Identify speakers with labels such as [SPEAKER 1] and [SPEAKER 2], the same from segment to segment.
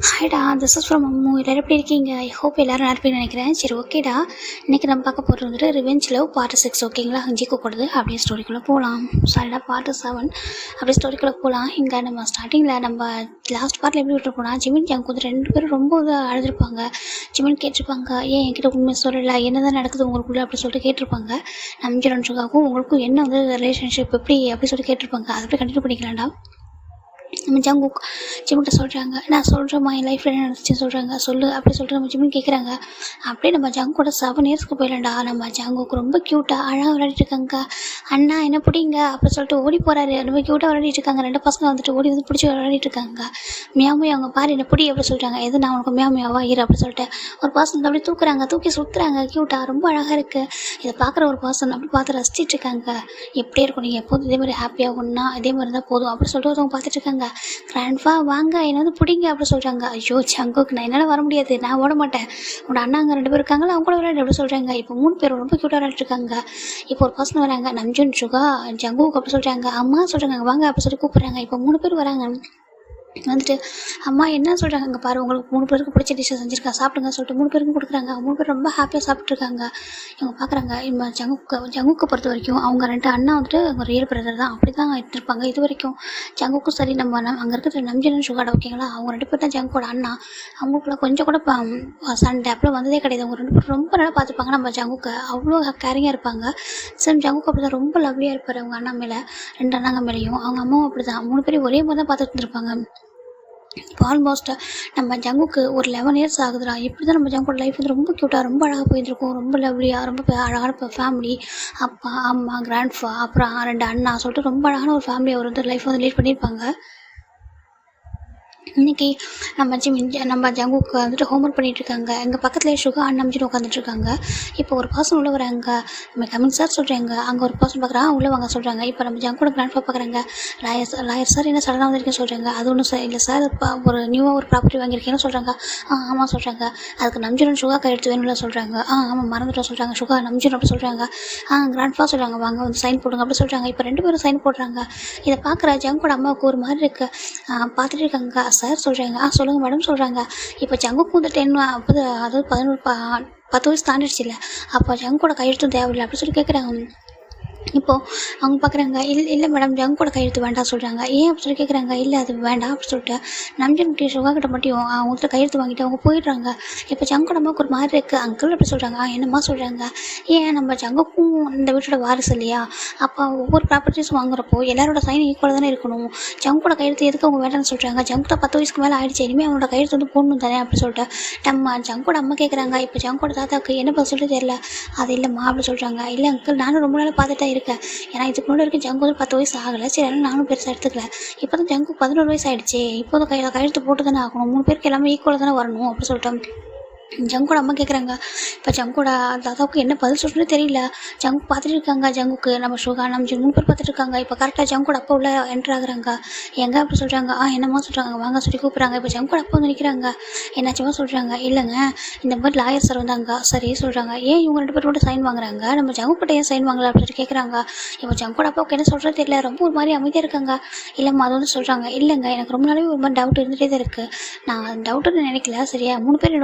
[SPEAKER 1] ஹாய்டா, this is from Ammu. எல்லோரும் எப்படி இருக்கீங்க? ஐ ஹோப் எல்லோரும் நல்லா இருப்பீங்கன்னு நினைக்கிறேன். சரி, ஓகேடா. இன்றைக்கி நம்ம பார்க்க போகிறது வந்துட்டு ரிவெஞ்ச் லவ் பார்ட் 6. ஓகேங்களா? ஹஞ்சிக்கு கூடுது அப்படியே ஸ்டோரிக்குள்ளே போகலாம். சாரிடா, பார்ட் 7 அப்படியே ஸ்டோரிக்குள்ளே போகலாம். இங்கே நம்ம ஸ்டார்டிங்கில் நம்ம லாஸ்ட் பார்ட்டில் எப்படி விட்டுருப்போம்னா, ஜிமின் ஜங்கு வந்து 2 பேரும் ரொம்ப அழுதுருப்பாங்க. ஜிமின் கேட்டிருப்பாங்க, ஏன் என்கிட்ட உண்மை சொல்லலை, என்ன தான் நடக்குது உங்களுக்குள்ளே அப்படி சொல்லிட்டு கேட்டிருப்பாங்க. நம்ஜிரன்ஸுக்காகவும் உங்களுக்கும் என்ன வந்து ரிலேஷன்ஷிப் எப்படி அப்படி சொல்லிட்டு கேட்டிருப்பாங்க. அதை அப்படியே கண்டினியூ பண்ணிக்கலாம்டா. நம்ம ஜங்குக் ஜிமின்கிட்ட சொல்கிறாங்க, நான் சொல்கிறேம்மா என் லைஃப்பில் என்ன நடந்துச்சுன்னு சொல்கிறாங்க, சொல்லு அப்படி சொல்லிட்டு நம்ம ஜிமின் கேட்குறாங்க. அப்படியே நம்ம ஜங்கோட 7 இயர்ஸ்க்கு போயிடலாம்டா. நம்ம ஜங்குக்கு ரொம்ப க்யூட்டாக அழகாக விளையாடிட்டு இருக்காங்க. அண்ணா என்ன பிடிங்க அப்படி சொல்லிட்டு ஓடி போகிறாரு. ரொம்ப க்யூட்டாக விளையாடிட்டு இருக்காங்க. 2 பசங்க வந்துட்டு ஓடி வந்து பிடிச்சி விளையாடிட்டு இருக்காங்க. மியாமி அவங்க பாரு என்ன பிடி அப்படி சொல்கிறாங்க. எது நான் உனக்கு மியாமியாவா இரு அப்படி சொல்லிட்டு ஒரு பர்சன் அப்படியே தூக்குறாங்க, தூக்கி சுற்றுறாங்க. க்யூட்டாக ரொம்ப அழகாக இருக்குது. இதை பார்க்குற ஒரு பர்சன் அப்படி பார்த்து ரசிச்சிட்டு இருக்காங்க. எப்படி இருக்கும், நீங்கள் எப்போதும் இதே மாதிரி ஹாப்பியாக ஒன்றா இதே மாதிரி இருந்தால் போதும் அப்படி சொல்லிட்டு ஒருத்தவங்க பார்த்துட்டு இருக்காங்க. கிராண்ட்ஃபா வாங்க என்ன வந்து பிடிங்க அப்படி சொல்கிறாங்க. ஐயோ ஜங்குக்கு நான் என்னால் வர முடியாது, நான் ஓட மாட்டேன், உன்னோட அண்ணாங்க 2 பேர் இருக்காங்களா அவங்க கூட விளையாடு அப்படி சொல்கிறாங்க. இப்போ 3 பேர் ரொம்ப க்யூட்டாக விளையாடிருக்காங்க. இப்போ ஒரு பர்சன் வராங்க, நம்ஜுன் சுகா ஜங்குக்கு அப்படி சொல்கிறாங்க. அம்மா சொல்கிறாங்க வாங்க அப்படி சொல்லி கூப்பிட்றாங்க. இப்போ 3 பேர் வராங்க. வந்துட்டு அம்மா என்ன சொல்கிறாங்க, அங்கே பாரு உங்களுக்கு 3 பேருக்கு பிடிச்ச டிஷ்ஷை செஞ்சுருக்கா சாப்பிடுங்க சொல்லிட்டு 3 பேருக்கும் கொடுக்குறாங்க. 3 பேர் ரொம்ப ஹாப்பியாக சாப்பிட்ருக்காங்க. இவங்க பார்க்குறாங்க. இப்போ ஜங்குக்கு பொறுத்த வரைக்கும் அவங்க 2 அண்ணா வந்துட்டு அவங்க ரியல் பிரதர் தான், அப்படி தான் எடுத்துருப்பாங்க இது வரைக்கும். ஜங்குக்கும் சரி நம்ம அங்கே இருக்கிற நம்ஜன் சுகாடா ஓகேங்களா, அவங்க 2 பேர் தான் ஜங்குக்கோட அண்ணா. அவங்களுக்குள்ள கொஞ்சம் கூட சண்டை அப்படி வந்ததே கிடையாது. அவங்க 2 பேரும் ரொம்ப நல்லா பார்த்துப்பாங்க. நம்ம ஜங்குக்கு அவ்வளோ கேரிங்காக இருப்பாங்க. சரி ஜங்குக்கு அப்படி தான் ரொம்ப லவ்லியாக இருப்பார் அவங்க அண்ணா மேலே, 2 அண்ணாங்க மேலேயும். அவங்க அம்மாவும் அப்படி தான் 3 பேரும் ஒரே மாதிரி தான் பார்த்துட்டு இருந்திருப்பாங்க. இப்போ ஆல்மோஸ்ட் நம்ம ஜங்குக்கு ஒரு 11 இயர்ஸ் ஆகுதுடா. இப்படி தான் நம்ம ஜங்கோட லைஃப் வந்து ரொம்ப க்யூட்டாக ரொம்ப அழகாக போயிருந்துருக்கும். ரொம்ப லவ்லியாக ரொம்ப அழகான ஃபேமிலி, அப்பா அம்மா கிராண்ட்ஃபா அப்புறம் 2 அண்ணா சொல்லிட்டு ரொம்ப அழகான ஒரு ஃபேமிலி அவர் வந்து லைஃப் வந்து லீட் பண்ணியிருப்பாங்க. இன்றைக்கி நம்ம ஜங்குக்கு வந்துட்டு ஹோம்ஒர்க் பண்ணிகிட்ருக்காங்க. எங்கள் பக்கத்துலேயே சுகா அண்ணாமிச்சின்னு உட்காந்துட்ருக்காங்க. இப்போ ஒரு பர்சன் உள்ளே வராங்க. நம்ம கமிங் சார் சொல்கிறாங்க. அங்கே ஒரு பர்சன் பார்க்குறாங்க, உள்ளே வாங்க சொல்கிறாங்க. இப்போ நம்ம ஜங்கோட கிராண்ட்ஃபா பார்க்குறாங்க. லாயர் சார் என்ன சடனாக வந்திருக்கேன்னு சொல்கிறாங்க. அது ஒன்றும் சார் இல்லை சார், ஒரு நியூவாக ஒரு ப்ராப்பர்ட்டி வாங்கியிருக்கேன்னு சொல்கிறாங்க. ஆமாம் சொல்கிறாங்க. அதுக்கு நம்ஜுரன் சுகா கையெழுத்து வேணும்ல சொல்கிறாங்க. ஆமாம் மறந்துட்டு சொல்கிறாங்க. சுகா நம்ஜுரன் அப்படி சொல்கிறாங்க. கிராண்ட்ஃபா சொல்கிறாங்க வாங்க வந்து சைன் போடுங்க அப்படி சொல்கிறாங்க. இப்போ 2 பேரும் சைன் போடுறாங்க. இதை பார்க்குற ஜங்கோட அம்மாவுக்கு ஒரு மாதிரி இருக்குது. பார்த்துட்டு இருக்காங்க. சார் சொல்கிறாங்க. சொல்லுங்கள் மேடம் சொல்கிறாங்க. இப்போ ஜங்குக்கு வந்து 10 அதாவது 10 வயசு தாண்டிடுச்சு. அப்போ ஜங்கோட கையெழுத்தும் தேவையில்லை அப்படி சொல்லி கேட்குறாங்க. இப்போது அவங்க பார்க்குறாங்க. இல்லை மேடம் ஜங்கோட கையெழுத்து வேண்டாம் சொல்கிறாங்க. ஏன் அப்படி சொல்லி கேட்குறாங்க. இல்லை அது வேண்டாம் அப்படி சொல்லிட்டு நம்ஜன் சுகா கிட்ட மட்டும் அவங்கள்ட்ட கையெழுத்து வாங்கிட்டு அவங்க போயிடுறாங்க. இப்போ ஜங்கோட அம்மாவுக்கு ஒரு மாதிரி இருக்குது. அங்கிள் அப்படி சொல்கிறாங்க. என்னம்மா சொல்கிறாங்க. ஏன் நம்ம ஜங்குக்கும் இந்த வீட்டோட வாரிசு இல்லையா, அப்போ ஒவ்வொரு ப்ராப்பர்ட்டிஸும் வாங்குறப்போ எல்லாரோட சைன் ஈக்குவலாக தானே இருக்கணும். ஜங்கோட கையெழுத்து எதுக்கு அவங்க வேண்டாம்னு சொல்கிறாங்க. ஜங்குட 10 வயசுக்கு மேலே ஆயிடுச்சு, இனிமேல் அவனோட கையெழுத்து வந்து போடணும் தானே அப்படி சொல்லிட்டு நம்ம ஜங்கோட அம்மா கேட்குறாங்க. இப்போ ஜங்கோட தாத்தாவுக்கு என்ன பதில் சொல்லிட்டு தெரியல. அது இல்லைம்மா அப்படி சொல்கிறாங்க. இல்லை அங்கிள் நானும் ரொம்ப நாள் பார்த்துட்டா இருக்கேன். ஏன்னா இதுக்கு முன்னாடி வரைக்கும் ஜங்கு வந்து 10 வயசு ஆகலை. சரி அதனால் நானும் பெருசாக எடுத்துக்கல. இப்போ தான் ஜங்கு 11 வயசு ஆகிடுச்சு. இப்போ தான் கையெழுத்து போட்டு தானே ஆகணும். 3 பேருக்கு எல்லாமே ஈக்குவலாக தானே வரணும் அப்படி சொல்லிட்டு ஜங்கோட அம்மா கேட்குறாங்க. இப்போ ஜங்கோட தாத்தாவுக்கு என்ன பதில் சொல்கிறேன்னு தெரியல. ஜங்கு பார்த்துட்டு இருக்காங்க. ஜங்குக்கு நம்ம சுகா நம்ம 3 பேர் பார்த்துட்டு இருக்காங்க. இப்போ கரெக்டாக ஜங்கோட அப்பா உள்ள என்ட்ரு ஆகுறாங்க. எங்கே அப்படி சொல்கிறாங்க. என்னம்மா சொல்கிறாங்க வாங்க சொல்லி கூப்பிட்றாங்க. இப்போ ஜங்கோட அப்பா வந்து நிற்கிறாங்க. என்னாச்சுமா சொல்கிறாங்க. இல்லைங்க இந்த மாதிரி லாயர் சார் வந்தாங்க. சரி சொல்கிறாங்க. ஏன் இவங்க 2 பேர் மட்டும் சைன் வாங்குறாங்க, நம்ம ஜங்குக்கிட்ட ஏன் சைன் வாங்கலாம் அப்படின்னு சொல்லி கேட்குறாங்க. இப்போ ஜங்கோட அப்பாவுக்கு என்ன சொல்கிறது தெரியல. ரொம்ப ஒரு மாதிரி அமைதியாக இருக்காங்க. இல்லைம்மா அது வந்து சொல்கிறாங்க. இல்லைங்க எனக்கு ரொம்ப நாளாவே ஒரு மாதிரி டவுட் இருந்துகிட்டே தான் இருக்குது. நான் டவுட்டுன்னு நினைக்கல. சரியா 3 பேர்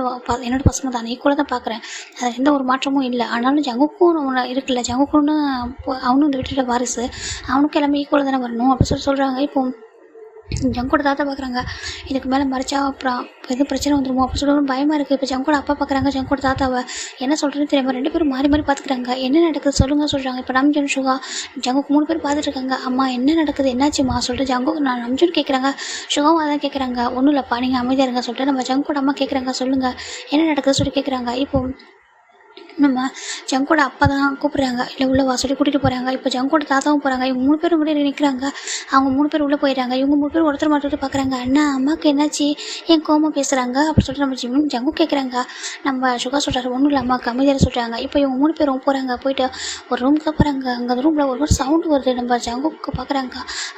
[SPEAKER 1] என்னோட பசங்க தான், ஈக்குவலாக தான் பார்க்குறேன். அதில் எந்த ஒரு மாற்றமும் இல்லை. ஆனாலும் ஜங்குக்கும் ஒன்று இருக்குல்ல, ஜங்குக்குன்னு அவனும் இந்த வீட்டோட வாரிசு, அவனுக்கு எல்லாமே ஈக்குவலாக தானே வரணும் அப்படி சொல்கிறாங்க. இப்போ ஜங்கோட தாத்தா பார்க்குறாங்க. இதுக்கு மேலே மறைச்சா அப்புறம் எதுவும் பிரச்சனை வந்துடுமோ அப்படி சொல்லணும் பயமாக இருக்குது. இப்போ ஜங்கோட அப்பா பார்க்குறாங்க. ஜங்கோட தாத்தாவை என்ன சொல்கிறேன்னு தெரியாமல் 2 பேரும் மாறி மாறி பார்த்துக்கிறாங்க. என்ன நடக்குது சொல்லுங்கள் சொல்கிறாங்க. இப்போ நம்ஜன் சுகா ஜங்குக்கு 3 பேர் பார்த்துட்டு இருக்காங்க. அம்மா என்ன நடக்குது என்னாச்சுமா சொல்லிட்டு ஜங்குக்கு நான் நம்ஜன் கேட்குறாங்க. சுகாவும் அதான் கேட்குறாங்க. ஒன்றும் இல்லைப்பா நீங்கள் அமைதியாக இருங்க சொல்லிட்டு நம்ம ஜங்கோட அம்மா கேட்குறாங்க. சொல்லுங்கள் என்ன நடக்குது சொல்லி கேட்குறாங்க. இப்போ நம்ம ஜங்கோட அப்பா தான் கூப்பிட்றாங்க. இல்லை உள்ள வாசலி கூட்டிகிட்டு போகிறாங்க. இப்போ ஜங்கோட தாத்தாவும் போகிறாங்க. இவங்க 3 பேரும் கூட நிற்கிறாங்க. அவங்க 3 பேர் உள்ளே போயிடுறாங்க. இவங்க 3 பேர் ஒருத்தர் மட்டும் பார்க்குறாங்க. அண்ணா அம்மாவுக்கு என்னாச்சு ஏன் கோமா பேசுகிறாங்க அப்படி சொல்லிட்டு நம்ம ஜங்கு கேட்குறாங்க. நம்ம சுகா சொல்கிறாரு ஒன்றும் இல்லை அம்மாவுக்கு அமைதியாக சொல்கிறாங்க. இப்போ இவங்க 3 பேரும் போகிறாங்க. போயிட்டு ஒரு ரூமுக்கு போகிறாங்க. அங்கே அந்த ரூமில் ஒரு சவுண்டு வருது. நம்ம ஜங்குக்கு பார்க்குறாங்க.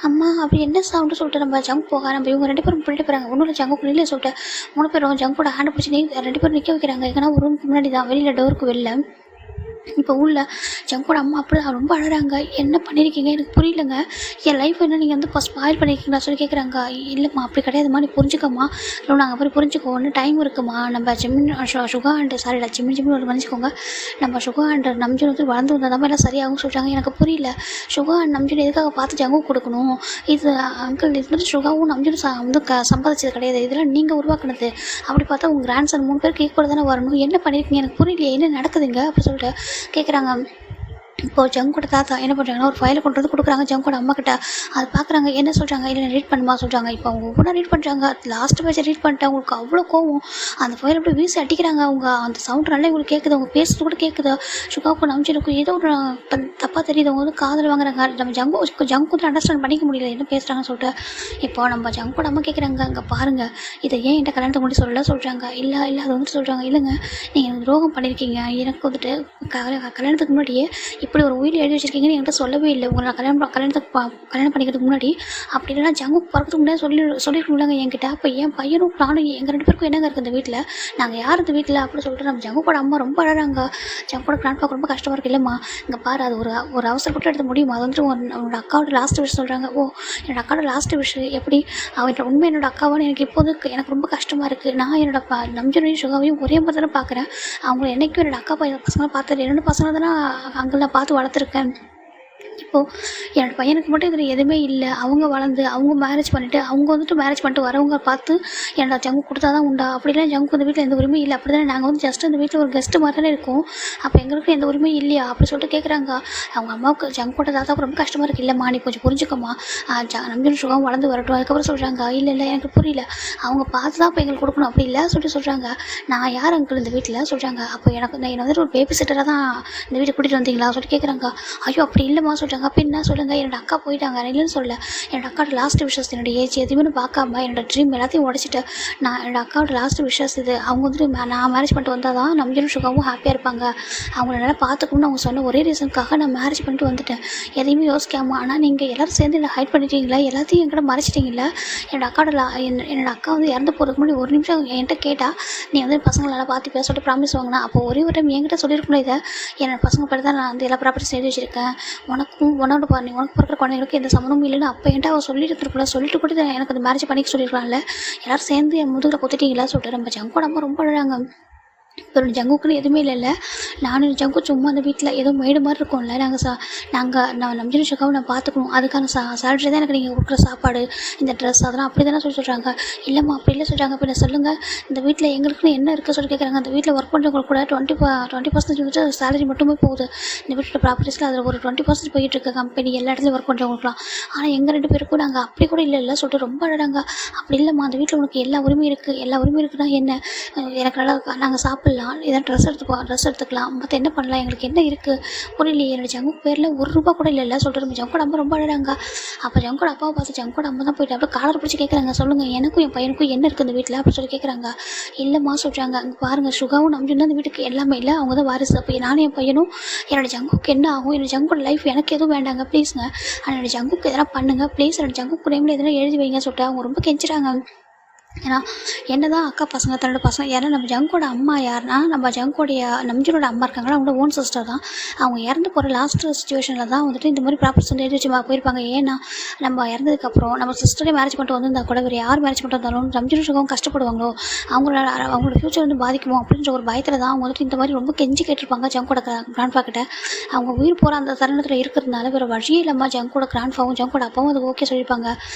[SPEAKER 1] அம்மா அப்படி என்ன சவுண்டு சொல்லிட்டு நம்ம ஜங்கு போக நம்ம இவங்க 2 பேரும் போயிட்டு போகிறாங்க. ஒன்றும் இல்லை ஜங்குக்கு இல்லை சொல்லிட்டு 3 பேரும் ஜங்கோட ஹேண்டை பிடிச்சி 2 பேரும் நிற்க வைக்கிறாங்க. எங்கன்னா ஒரு ரூமுக்கு முன்னாடி தான் வெளியில் டோருக்கு வெளில இப்போ உள்ள ஜங்கோட அம்மா அப்படிதான் ரொம்ப அழறாங்க. "என்ன பண்ணியிருக்கீங்க? எனக்கு புரியலங்க. என் லைஃப் என்ன நீங்க வந்து இப்போ ஸ்பாயில் பண்ணியிருக்கீங்களா?" சொல்லி கேட்குறாங்க. "இல்லைம்மா அப்படி கிடையாதும்மா. நீ புரிஞ்சுக்கம்மா. இல்லை நாங்கள் போய் புரிஞ்சுக்கோ. இன்னும் டைம் இருக்குமா. நம்ம ஜிம்மின் சுகா அண்ட் சாரிடா ஜிம்மின் ஒரு மன்னிச்சுக்கோங்க. நம்ம சுகா அண்ட் நம்ஜன் வந்து வளர்ந்து வந்தால் தான் எல்லாம் சரியாகும் சொல்கிறாங்க. எனக்கு புரியல. சுகா அண்ட் நம்ஜன் எதுக்காக பார்த்து ஜங்கு கொடுக்கணும்? இது அங்கிள் இது வந்து சுகாவும் நம்ஜனும் வந்து சம்பாதிச்சது கிடையாது. இதெல்லாம் நீங்கள் உருவாக்குனது. அப்படி பார்த்தா உங்கள் கிராண்ட் சன் 3 பேருக்கு ஈக்குவலாக தானே வரணும். என்ன பண்ணியிருக்கீங்க? எனக்கு புரியலையே. என்ன நடக்குதுங்க?" அப்படி சொல்லிட்டு கேட்குறாங்க. இப்போது ஜங்கோட தாத்தா என்ன பண்ணுறாங்கன்னா ஒரு ஃபைலை கொண்டு வந்து கொடுக்குறாங்க ஜங்கோட அம்மாக்கிட்ட. அது பார்க்குறாங்க. என்ன சொல்கிறாங்க? இல்லை ரீட் பண்ணுமா சொல்கிறாங்க. இப்போ அவங்க ஒவ்வொன்றா ரீட் பண்ணுறாங்க. லாஸ்ட் பேஜை ரீட் பண்ணிட்டு அவங்களுக்கு அவ்வளோ கோவம். அந்த ஃபைலை அப்படியே வீசி அடிக்கிறாங்க. அவங்க அந்த சவுண்ட் நல்லா இவங்களுக்கு கேட்குது. அவங்க பேசுறது கூட கேட்குது. சுகாவுக்கும் நம்ஜனுக்கும் ஏதோ ஒரு தப்பாக தெரியுது. அவங்க வந்து காதல் வாங்குறாங்க. நம்ம ஜங்கு வந்து அண்டர்ஸ்டாண்ட் பண்ணிக்க முடியல என்ன பேசுகிறாங்கன்னு சொல்லிட்டு. இப்போ நம்ம ஜங்கோட அம்மா கேட்குறாங்க. அங்கே பாருங்கள், இதை ஏன் என்கிட்ட கல்யாணத்தை முன்னாடி சொல்லலாம் சொல்கிறாங்க. இல்லை அது வந்துட்டு சொல்கிறாங்க. இல்லைங்க, நீங்கள் எனக்கு துரோகம் பண்ணியிருக்கீங்க. எனக்கு வந்துட்டு கல்யாணத்துக்கு முன்னாடியே இப்படி ஒரு உயிர் எழுதி வச்சிருக்கீங்கன்னு என்கிட்ட சொல்லவே இல்லை. உங்களை நான் கல்யாணம் பண்ணிக்கிறதுக்கு முன்னாடி. அப்படி இல்லைனா ஜங்கு பிறக்கிறதுக்கு முன்னாடி சொல்லியிருக்கணும்லங்க என்கிட்ட. அப்போ என் பையனும் நானும் எங்கள் 2 பேருக்கும் என்னங்க இருக்குது இந்த வீட்டில்? நாங்கள் யார் இந்த வீட்டில் அப்படின்னு சொல்லிட்டு நம்ம ஜங்குவோட அம்மா ரொம்ப அழகாங்க. ஜங்குவோட கிராண்ட்பாக்கு ரொம்ப கஷ்டமாக இருக்குது. இல்லைம்மா இங்கே பாரு, அது ஒரு அவசரப்பட்டு எடுத்து முடியுமா? அது வந்துட்டு உன்னோட அக்காவோட லாஸ்ட் விஷ் சொல்கிறாங்க. ஓ, என்னோட அக்காவோட லாஸ்ட் விஷ் எப்படி? அவன் உண்மை என்னோட அக்காவான்னு எனக்கு இப்போதுக்கு எனக்கு ரொம்ப கஷ்டமாக இருக்குது. நான் என்னோட நம்ஜனையும் சுகாவையும் ஒரே மாதிரி தானே பார்க்குறேன். அவங்க என்றைக்கும் என்னோட அக்கா பசங்களை பார்த்துட்டு 2 பசங்களை தானே அங்கே நான் பார்த்து வளர்த்துருக்கேன். இப்போது என்னோடய பையனுக்கு மட்டும் இதில் எதுவுமே இல்லை. அவங்க வளர்ந்து அவங்க மேரேஜ் பண்ணிவிட்டு அவங்க வந்துட்டு மேரேஜ் பண்ணிட்டு வரவங்க பார்த்து என்னோட ஜங்கு கொடுத்தா தான் உண்டா? அப்படிலாம் ஜங்கு இந்த வீட்டில் எந்த உரிமையும் இல்லை. அப்படி தானே நாங்கள் வந்து ஜஸ்ட் இந்த வீட்டில் ஒரு கெஸ்ட்டு மாதிரி தானே இருக்கோம். அப்போ எங்களுக்கு எந்த உரிமையும் இல்லையா அப்படி சொல்லிட்டு கேட்குறாங்க. அவங்க அம்மாவுக்கு ஜங்கோட தாத்தாவுக்கு ரொம்ப கஷ்டமாக இருக்குது. இல்லைம்மா நீ கொஞ்சம் புரிஞ்சுக்கம்மா, நம்பியும் சுகம் வளர்ந்து வரட்டும். அதுக்கப்புறம் சொல்கிறாங்க. இல்லை எனக்கு புரியல, அவங்க பார்த்து தான் இப்போ எங்களுக்கு கொடுக்கணும் அப்படி இல்லை சொல்லிட்டு சொல்கிறாங்க. நான் யார் அங்கிள் இந்த வீட்டில் சொல்கிறாங்க. அப்போ என்னை வந்துட்டு ஒரு பேபி சிட்டராக தான் இந்த வீட்டுக்கு கூட்டிகிட்டு வந்தீங்களா சொல்லிட்டு கேட்குறாங்க. ஐயோ அப்படி இல்லைம்மா சொல்கிறாங்க. அப்போ என்ன சொல்லுங்கள், என்னோட அக்கா போயிட்டாங்க. இல்லைன்னு சொல்ல, என்னோட அக்காவோட லாஸ்ட் விஷஸ் என்னோட ஏஜ் எதுவுமே பார்க்காம என்னோட ட்ரீம் எல்லாத்தையும் உடச்சிட்டு நான் என்னோட அக்காவோட லாஸ்ட் விஷஸ் இது. அவங்க வந்துட்டு நான் மேரேஜ் பண்ணிட்டு வந்தால் தான் நம்பியும் சுகாவும் ஹாப்பியாக இருப்பாங்க, அவங்கள நல்லா பார்த்துக்கணும்னு அவங்க சொன்ன ஒரே ரீசனுக்காக நான் மேரேஜ் பண்ணிட்டு வந்துட்டேன், எதையுமே யோசிக்காமல். ஆனால் நீங்கள் எல்லோரும் சேர்ந்து என்னை ஹைட் பண்ணிட்டீங்களா, எல்லாத்தையும் என்கிட்ட மறைச்சிட்டிங்களா? என்னோட என்னோட அக்கா வந்து இறந்து போகிறதுக்கு முன்னாடி ஒரு நிமிஷம் என்கிட்ட கேட்டால் நீ வந்து பசங்களெல்லாம் பார்த்து பேச சொல்லிட்டு ப்ராமிஸ் வாங்கினா. அப்போ ஒரே ஒரு டைம் என்கிட்ட சொல்லியிருக்கணும், இதை என்னோட பசங்க படி தான் நான் வந்து எல்லா ப்ராப்பர்ட்டியும் சேர்த்து வச்சுருக்கேன், உனக்கு பிறக்கிற குழந்தைங்களுக்கு எந்த சம்மந்தமும் இல்லைன்னு அப்போ என்கிட்ட அவள் சொல்லிட்டு இருந்திருக்கல. சொல்லிட்டு கூட எனக்கு அந்த மேரேஜ் பண்ணிக்க சொல்லியிருக்கலாம்ல. எல்லோரும் சேர்ந்து என் முதுகில் குத்திட்டீங்களா சொல்லிட்டு நம்ம ஜங்கோட அம்மா ரொம்ப அழகாங்க. இப்போ ஜங்குக்குன்னு எதுவுமே இல்லைல்ல. நானும் ஜங்கு சும்மா அந்த வீட்டில் ஏதோ மேடு மாதிரி இருக்கும்ல, நான் நம்பின சுகாவை நான் பார்த்துக்கணும், அதுக்கான சேலரி தான் எனக்கு நீங்கள் கொடுக்குற சாப்பாடு இந்த ட்ரெஸ் அதெல்லாம் அப்படி தானே சொல்கிறாங்க. இல்லைம்மா அப்படி இல்லை சொல்கிறாங்க. இப்போ சொல்லுங்கள், இந்த வீட்டில் எங்களுக்குன்னு என்ன இருக்குது சொல்லி கேட்குறாங்க. அந்த வீட்டில் ஒர்க் பண்ணுறவங்களுக்கு கூட 20% வந்துட்டு சேலரி மட்டுமே போகுது. இந்த வீட்டோட ப்ராப்பர்ட்டிஸில் அதில் ஒரு 20% போயிட்டுருக்கு கம்பெனி எல்லா இடத்துலையும் ஒர்க் பண்ணுறவங்களுக்குலாம். ஆனால் எங்கள் 2 பேருக்கும் நாங்கள் அப்படி கூட இல்லை சொல்லிட்டு ரொம்ப அழகாங்க. அப்படி இல்லைம்மா, அந்த வீட்டில் உனக்கு எல்லா உரிமையும் இருக்குது. எல்லா உரிமையும் இருக்குன்னா என்ன, எனக்கு நல்லா நாங்கள் சாப்பிட்லாம், ஏதாவது ட்ரெஸ் எடுத்துக்கலாம், மற்ற என்ன பண்ணலாம், எங்களுக்கு என்ன இருக்குது புரியலையே. என்னோட ஜங்கு பேரில் ₹1 கூட இல்லை சொல்லிட்டு நம்ம ஜங்கோட அம்மா ரொம்ப அழகாங்க. அப்போ ஜங்கோட அப்பாவை பார்த்து ஜங்கோட அம்மா தான் போயிட்டு அப்படியே காலரை பிடிச்சி கேட்குறாங்க. சொல்லுங்கள், எனக்கும் என் பையனுக்கும் என்ன இருக்குது இந்த வீட்டில் அப்படின்னு சொல்லி கேட்குறாங்க. இல்லைம்மா சொல்கிறாங்க. அங்கே பாருங்கள், சுகாவும் நம்பியும் தான் இந்த வீட்டுக்கு எல்லாமே இல்லை, அவங்க தான் வாரிசு. அப்போ நானும் என் பையனும் என்னோட ஜங்குக்கு என்ன ஆகும், என்னோட ஜங்கோட லைஃப் எனக்கு எதுவும் வேண்டாங்க ப்ளீஸுங்க, என்னோட ஜங்குக்கு எதனா பண்ணுங்கள் ப்ளீஸ், என்னோட ஜங்குக்கு நேமில் எதனா எழுதி வைங்க சொல்லிட்டு அவங்க ரொம்ப கெஞ்சுறாங்க. ஏன்னா என்ன தான் அக்கா பசங்க தன்னோட பசங்க, ஏன்னா நம்ம ஜங்கோட அம்மா யாருன்னா நம்ம ஜங்கோடைய நம்ஜனோட அம்மா இருக்காங்களா, அவங்களோட ஓன் சிஸ்டர் தான். அவங்க இறந்து போகிற லாஸ்ட் சுச்சுவேஷனில் தான் வந்துட்டு இந்த மாதிரி ப்ராப்பர்ட்டிஸ் வந்து எழுதி வச்சு போயிருப்பாங்க. ஏன்னா நம்ம இறந்ததுக்கப்புறம் நம்ம சிஸ்டரே மேரேஜ் பண்ணிட்டு வந்திருந்தா கூட வேறு யார் மேரேஜ் பண்ணிட்டு வந்தாலும் நம்ஜனும் சுகம் கஷ்டப்படுவாங்களோ, அவங்களோட ஃப்யூச்சர் வந்து பாதிக்குமோ அப்படின்ற ஒரு பயத்தில் தான் அவங்க வந்துட்டு இந்த மாதிரி ரொம்ப கெஞ்சி கேட்டிருப்பாங்க ஜங்கோட கிராண்ட்பா கிட்ட. அவங்க உயிர் போகிற அந்த தருணத்தில் இருக்கிறதுனால வேறு வழியே இல்லாமல் ஜங்கோட கிராண்ட்பாவும் ஜங்கோட அப்பாவும் அது ஓகே சொல்லியிருப்பாங்க.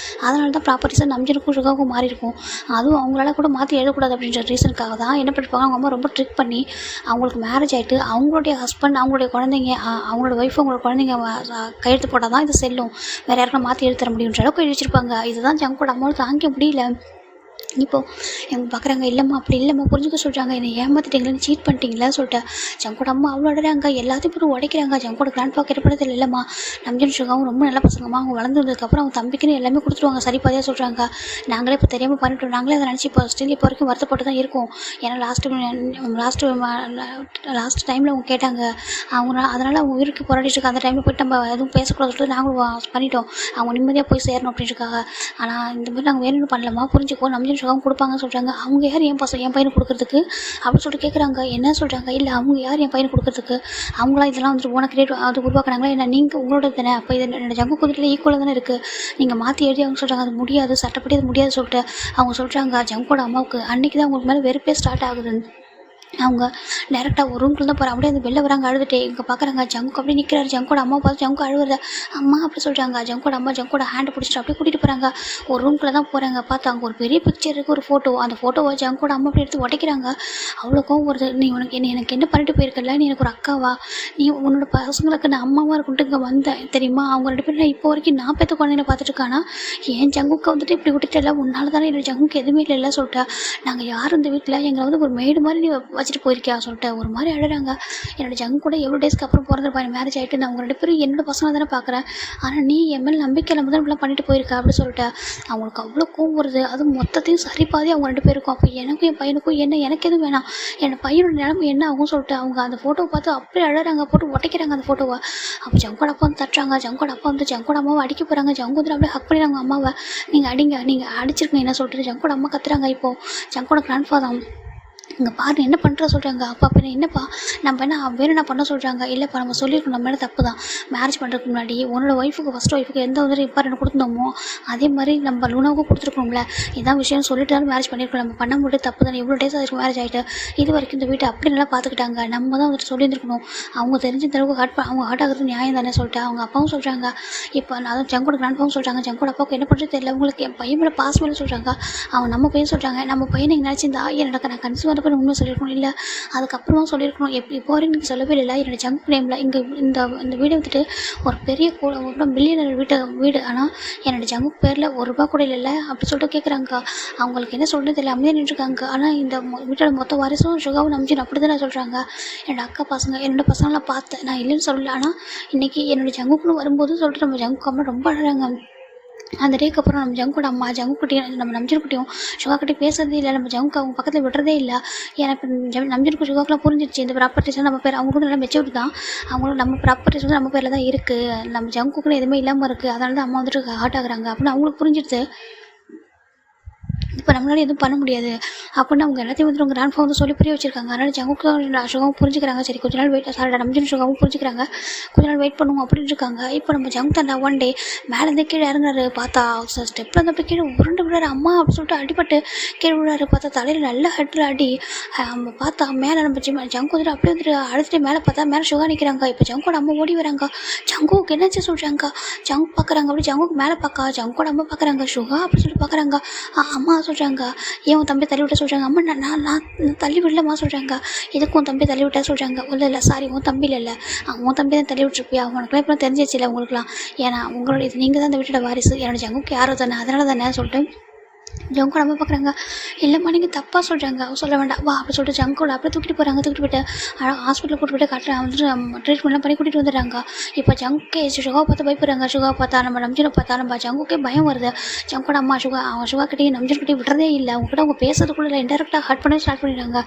[SPEAKER 1] அதனால தான் ப்ராப்பர்ட்டிஸாக நம்ஜனுக்கும் சுகாவுக்கும் மாறி இருக்கும். அதுவும் அவங்களால கூட மாற்றி எழுதக்கூடாது அப்படின்ற ரீசனுக்காக தான் என்ன பண்ணிருப்பாங்க, அவங்க அம்மா ரொம்ப ட்ரிக் பண்ணி அவங்களுக்கு மேரேஜ் ஆகிட்டு அவங்களுடைய ஹஸ்பண்ட் அவங்களுடைய குழந்தைங்க அவங்களோட ஒய்ஃப் அவங்களோட குழந்தைங்க கையெழுத்து போட்டால் தான் இது செல்லும், வேறு யாருக்கும் மாற்றி எழுத தர முடியுன்ற அளவுக்கு எழுதி வச்சுருப்பாங்க. இதுதான் ஜங்கோட அம்மாவும் தாங்க முடியல. இப்போது எங்க பார்க்குறாங்க. இல்லைம்மா அப்படி இல்லைம்மா புரிஞ்சுக்க சொல்கிறாங்க, என்னை ஏமாற்றிட்டீங்களேன்னு சீட் பண்ணிட்டீங்களா சொல்லிட்டு ஜங்கோட அம்மா அவ்வளோ அழகாங்க. எல்லாத்தையும் போட்டு உடைக்கிறாங்க. ஜங்கோட கிராண்ட்பா ஏற்படுத்தல. இல்லைம்மா நம்ஜன் சுகாவும் ரொம்ப நல்ல பசங்கம்மா, அவங்க வளர்ந்து வந்ததுக்கப்புறம் அவங்க தம்பிக்குன்னு எல்லாமே கொடுத்துருவாங்க சரி பாதியாக சொல்கிறாங்க. நாங்களே இப்போ தெரியாமல் பண்ணிட்டோம், நாங்களே அதை நினச்சி இப்போ ஸ்டில் இப்போ வரைக்கும் வருத்தப்பட்டு தான் இருக்கோம். ஏன்னா லாஸ்ட் டைமில் அவங்க கேட்டாங்க, அவங்க அதனால் அவங்க உயிருக்கு போராடிட்டு இருக்க அந்த டைமில் போய்ட்டு நம்ம எதுவும் பேசக்கூடாது சொல்லிட்டு நாங்களும் பண்ணிட்டோம், அவங்க நிம்மதியாக போய் சேரணும் அப்படின்றக்காக. ஆனால் இந்த மாதிரி நாங்கள் வேணும்னு பண்ணலாமா புரிஞ்சுக்கோ, நம்ஜன் சுகம் கொடுப்பாங்கன்னு சொல்கிறாங்க. அவங்க யார் என் பையனுக்கு கொடுக்குறதுக்கு அப்படின்னு சொல்லிட்டு கேட்குறாங்க. என்ன சொல்கிறாங்க, இல்லை அவங்க யார் என் பையனுக்கு கொடுக்குறதுக்கு, அவங்களாம் இதெல்லாம் வந்துட்டு ஓன கிரியேட் அது உருவாக்குனாங்களா என்ன, நீங்கள் உங்களோட தானே, அப்போ இது என்னோட ஜங்கு குதிரையில் ஈக்குவலாக தானே இருக்குது, நீங்கள் மாற்றி எழுதி அவங்க சொல்கிறாங்க அது முடியாது, சட்டப்படி அது முடியாது சொல்லிட்டு அவங்க சொல்கிறாங்க. ஜங்கோட அம்மாவுக்கு அன்றைக்கி தான் உங்களுக்கு மேலே வெறுப்பே ஸ்டார்ட் ஆகுது. அவங்க டேரெக்டாக ஒரு ரூம்குள்ளே தான் போகிறாங்க. அப்படியே அந்த வெளில வராங்க அழுதுட்டே. இங்கே பார்க்குறாங்க ஜங்கு அப்படியே நிற்கிறாரு. ஜங்கோட அம்மா பார்த்து ஜங்கு அழுவுறத அம்மா அப்படி சொல்கிறாங்க. ஜங்கோட அம்மா ஜங்கோட ஹேண்டை பிடிச்சிட்டு அப்படியே கூட்டிகிட்டு போகிறாங்க. ஒரு ரூம்குள்ளே தான் போகிறாங்க. பார்த்தா அங்கே ஒரு பெரிய பிக்சர் இருக்குது, ஒரு ஃபோட்டோ. அந்த ஃபோட்டோவை ஜங்கோட அம்மா அப்படி எடுத்து உடைக்கிறாங்க. அவ்வளோக்கும் வருது. நீ எனக்கு என்ன பண்ணிட்டு போயிருக்கல, நீ எனக்கு ஒரு அக்காவா, நீ உன்னோட பசங்களுக்கு நான் அம்மாவாக இருக்குன்ட்டு இங்கே வந்தேன் தெரியுமா, அவங்க 2 பேரும் இப்போ வரைக்கும் நான் பெற்ற குழந்தைங்கள பார்த்துட்டு இருக்கானா, என் ஜங்குக்கு வந்துட்டு இப்படி விட்டுட்டு உன்னால தானே என்னோட ஜங்குக்கு எதுவுமே இல்லைல்ல சொல்லிட்டா, நாங்கள் யாரும் இந்த வீட்டில் எங்களை வந்து ஒரு மேடு மாதிரி நீ வச்சுட்டு போயிருக்கியா சொல்லிட்டு ஒரு மாதிரி அழுறாங்க. என்னோட ஜங்கு கூட எவ்வளோ டேஸ்க்கு அப்புறம் பிறந்திருப்பா, எனக்கு மேரேஜ் ஆகிட்டு, நான் அவங்க 2 பேரும் என்னோட பசங்க தானே பார்க்குறேன், ஆனால் நீ என் மேலே நம்பிக்கை இல்லாமல் தான் இப்படிலாம் பண்ணிட்டு போயிருக்கா அப்படின்னு சொல்லிட்டு அவங்களுக்கு அவ்வளோ கோவம் வருது. அது மொத்தத்தையும் சரிபாதி அவங்க 2 பேருக்கும். அப்போ எனக்கும் என் பையனுக்கும் என்ன, எனக்கு எதுவும் வேணாம், என்னோட பையனோட நிலைமை என்ன ஆகும் சொல்லிட்டு அவங்க அந்த ஃபோட்டோவை பார்த்து அப்படியே அழறாங்க, போட்டு உடைக்கிறாங்க அந்த ஃபோட்டோவை. அப்போ ஜங்கோட அப்பா வந்து தட்டுறாங்க. ஜங்கோட அப்பா வந்து ஜங்கோட அம்மாவை அடிக்க போகிறாங்க. ஜங்கு வந்து அப்படியே ஹக் பண்ணிடுறாங்க அம்மாவை. நீங்கள் அடிங்க, நீங்கள் அடிச்சிருக்கீங்க என்ன சொல்லிட்டு ஜங்கோட அம்மா கத்துறாங்க. இப்போது ஜங்கோட கிராண்ட் ஃபாதர் இங்கே பாரு என்ன பண்ணுற சொல்கிறாங்க. அப்பா பின்ன என்னப்பா, நம்ம என்ன வேறு என்ன பண்ண சொல்கிறாங்க, இல்லைப்பா நம்ம சொல்லியிருக்கணும், நம்ம மேலே தப்பு தான், மேரேஜ் பண்ணுறதுக்கு முன்னாடி உன்னோட ஒய்ஃபுக்கு ஃபஸ்ட் ஒய்ஃபுக்கு எந்த வந்து இம்பார்ட்டன்ட் கொடுத்துருந்தோமோ அதே மாதிரி நம்ம லூனாவுக்கும் கொடுத்துருக்கணும்ல, இதான் விஷயம் சொல்லிட்டு தான் மேரேஜ் பண்ணியிருக்கோம், நம்ம பண்ண முடியாது தப்பு தானே, இவ்வளோ டேஸ் அதுக்கு மேரேஜ் ஆகிட்டு இது வரைக்கும் இந்த வீட்டை அப்படி நல்லா பார்த்துக்கிட்டாங்க, நம்ம தான் வந்துட்டு சொல்லியிருந்துருக்கணும், அவங்க தெரிஞ்ச அளவுக்கு அவங்க ஹார்ட் ஆகிறது நியாயம் தானே சொல்லிட்டு அவங்க அப்பாவும் சொல்கிறாங்க. இப்போ நான் ஜங்கோட கிராண்ட்பாவும் சொல்கிறாங்க. ஜங்கோட அப்பாவுக்கு என்ன பண்ணுறது தெரியல, உங்களுக்கு என் பையன் மேலே பாஸ் மேலே சொல்கிறாங்க. அவங்க நம்ம பையன் சொல்கிறாங்க, நம்ம பையனை இங்கே நினச்சிருந்தா எனக்கு நான் கன்சியூம் உண்மை சொல்லியிருக்கணும், இல்லை அதுக்கப்புறமா சொல்லியிருக்கணும், இப்போ வரைக்கும் நீங்கள் சொல்லவே இல்லை. என்னோடய ஜங்க் நேமில் இங்கே இந்த வீடை வந்துட்டு ஒரு பெரிய கூட பில்லியனர் வீடு, ஆனால் என்னோடய ஜங்கு பேரில் ₹1 கூட இல்லை அப்படி சொல்லிட்டு கேட்குறாங்க. அவங்களுக்கு என்ன சொல்கிறது தெரியல, அமைதியாக நின்றுருக்காங்க. ஆனால் இந்த வீட்டோட மொத்த வாரிசும் சுகாவும் நம்பிச்சு அப்படி தானே சொல்கிறாங்க. என்னோடய அக்கா பசங்க என்னோட பசங்களாம் பார்த்தேன், நான் இல்லைன்னு சொல்லலை, ஆனால் இன்றைக்கி என்னோடய ஜங்குக்குன்னு வரும்போது சொல்லிட்டு நம்ம ஜங்கு அம்மா ரொம்ப அழகாங்க. அந்த டேக்கு அப்புறம் நம்ம ஜங்குட அம்மா ஜங்குக்குட்டியும் நம்ம நம்ஜன்குட்டியும் சுகாக்கிட்டையும் பேசுறதே இல்லை, நம்ம ஜங்குக்கு அவங்க பக்கத்தில் விடுறதே இல்லை. எனக்கு நம்ஜனுக்கு சுகாக்கெலாம் புரிஞ்சிருச்சு, இந்த ப்ராப்பர்ட்டிஸ் நம்ம பேர் அவங்களுக்கும் நல்லா மெச்சூர் தான், அவங்களும் நம்ம ப்ராப்பர்ட்டிஸ் வந்து நம்ம பேரில் தான் இருக்குது, நம்ம ஜங்குக்குன்னு எதுவுமே இல்லாமல் இருக்குது, அதனால தான் அம்மா வந்துட்டு ஹார்ட் ஆகுறாங்க அப்படின்னு அவங்களுக்கு புரிஞ்சிடுது. இப்போ நம்மளால எதுவும் பண்ண முடியாது அப்படின்னு அவங்க எல்லாத்தையும் வந்து கிராண்ட் ஃபாதர் வந்து சொல்லி புரிய வச்சிருக்காங்க. அதனால் ஜங்குக்கும் சுகாவும் புரிஞ்சுக்கிறாங்க. சரி கொஞ்ச நாள் வெயிட் சாரி நம்ஜன் சுகாவும் புரிஞ்சுக்கிறாங்க, கொஞ்ச நாள் வெயிட் பண்ணுவோம் அப்படின்னு இருக்காங்க. இப்போ நம்ம ஜங்கு தாண்டா ஒன் டே மேலேருந்தே கீழே இறங்குறாரு. பார்த்தா ஸ்டெப்பில் வந்து போய் கீழே உருண்டு விடுறாரு. அம்மா அப்படின்னு சொல்லிட்டு அடிபட்டு கீழே விடுறாரு. பார்த்தா தலையில் நல்ல ஹெட்டில் அடி. பார்த்தா மேலே நம்ம ஜங்கு வந்துட்டு அப்படியே வந்துட்டு அழுத்துட்டு மேலே பார்த்தா மேலே சுகா நிற்கிறாங்க. இப்போ ஜங்கோட அம்மா ஓடி வராங்க. ஜங்குக்கு என்னாச்சு சொல்கிறாங்க. ஜங்கு பார்க்குறாங்க, அப்படி ஜங்குக்கு மேலே பார்க்கா ஜங்கோட அம்மா பார்க்குறாங்க. சுகா அப்படின்னு சொல்லிட்டு பார்க்குறாங்க. அம்மா சொல்கிறாங்க, ஏன் உன் தம்பி தள்ளி விட்ட சொல்கிறாங்க. அம்மா நான் தள்ளி விடலம்மா சொல்கிறாங்க. எதுக்கும் உன் தம்பி தள்ளி விட்டா சொல்கிறாங்க. இல்லை சாரி உன் தம்பி இல்லை, உன் தம்பி தான் தள்ளி விட்டுருப்பியா, அவனுக்குலாம் இப்போ தெரிஞ்சிச்சு இல்லை உங்களுக்குலாம், ஏன்னா உங்களோட இது நீங்கள் தான் இந்த வீட்டோட வாரிசு, என்னோட ஜங்குக்கு யாரோ தானே, அதனால தானே சொல்லிட்டு ஜங்கோட அம்மா பார்க்குறாங்க. இல்லைம்மா நீங்கள் தப்பாக சொல்கிறாங்க, சொல்ல வேண்டாம் வா அப்படி சொல்லிட்டு ஜங்கோட அப்படியே தூக்கிட்டு போகிறாங்க. தூக்கிட்டு போய்ட்டு ஹாஸ்பிட்டலில் கூட்டு போய்ட்டு கரெக்டாக வந்துட்டு ட்ரீட்மெண்ட்லாம் பண்ணி கூட்டிகிட்டு வந்துடுறாங்க. இப்போ ஜங்குக்கே சுகாவை பார்த்து பயப்படுறாங்க. சுகா பார்த்தா நம்ம நம்ஜனை பார்த்தா நம்ம ஜங்குக்கே பயம் வருது. ஜங்கோட அம்மா சுகாக்கிட்டே நம்ஜன்கிட்டே விடுறதே இல்லை. அவங்ககிட்ட அவங்க பேசுறதுக்குள்ள இன்டெரக்டாக ஹர்ட் பண்ணி ஸ்டார்ட் பண்ணிடுறாங்க.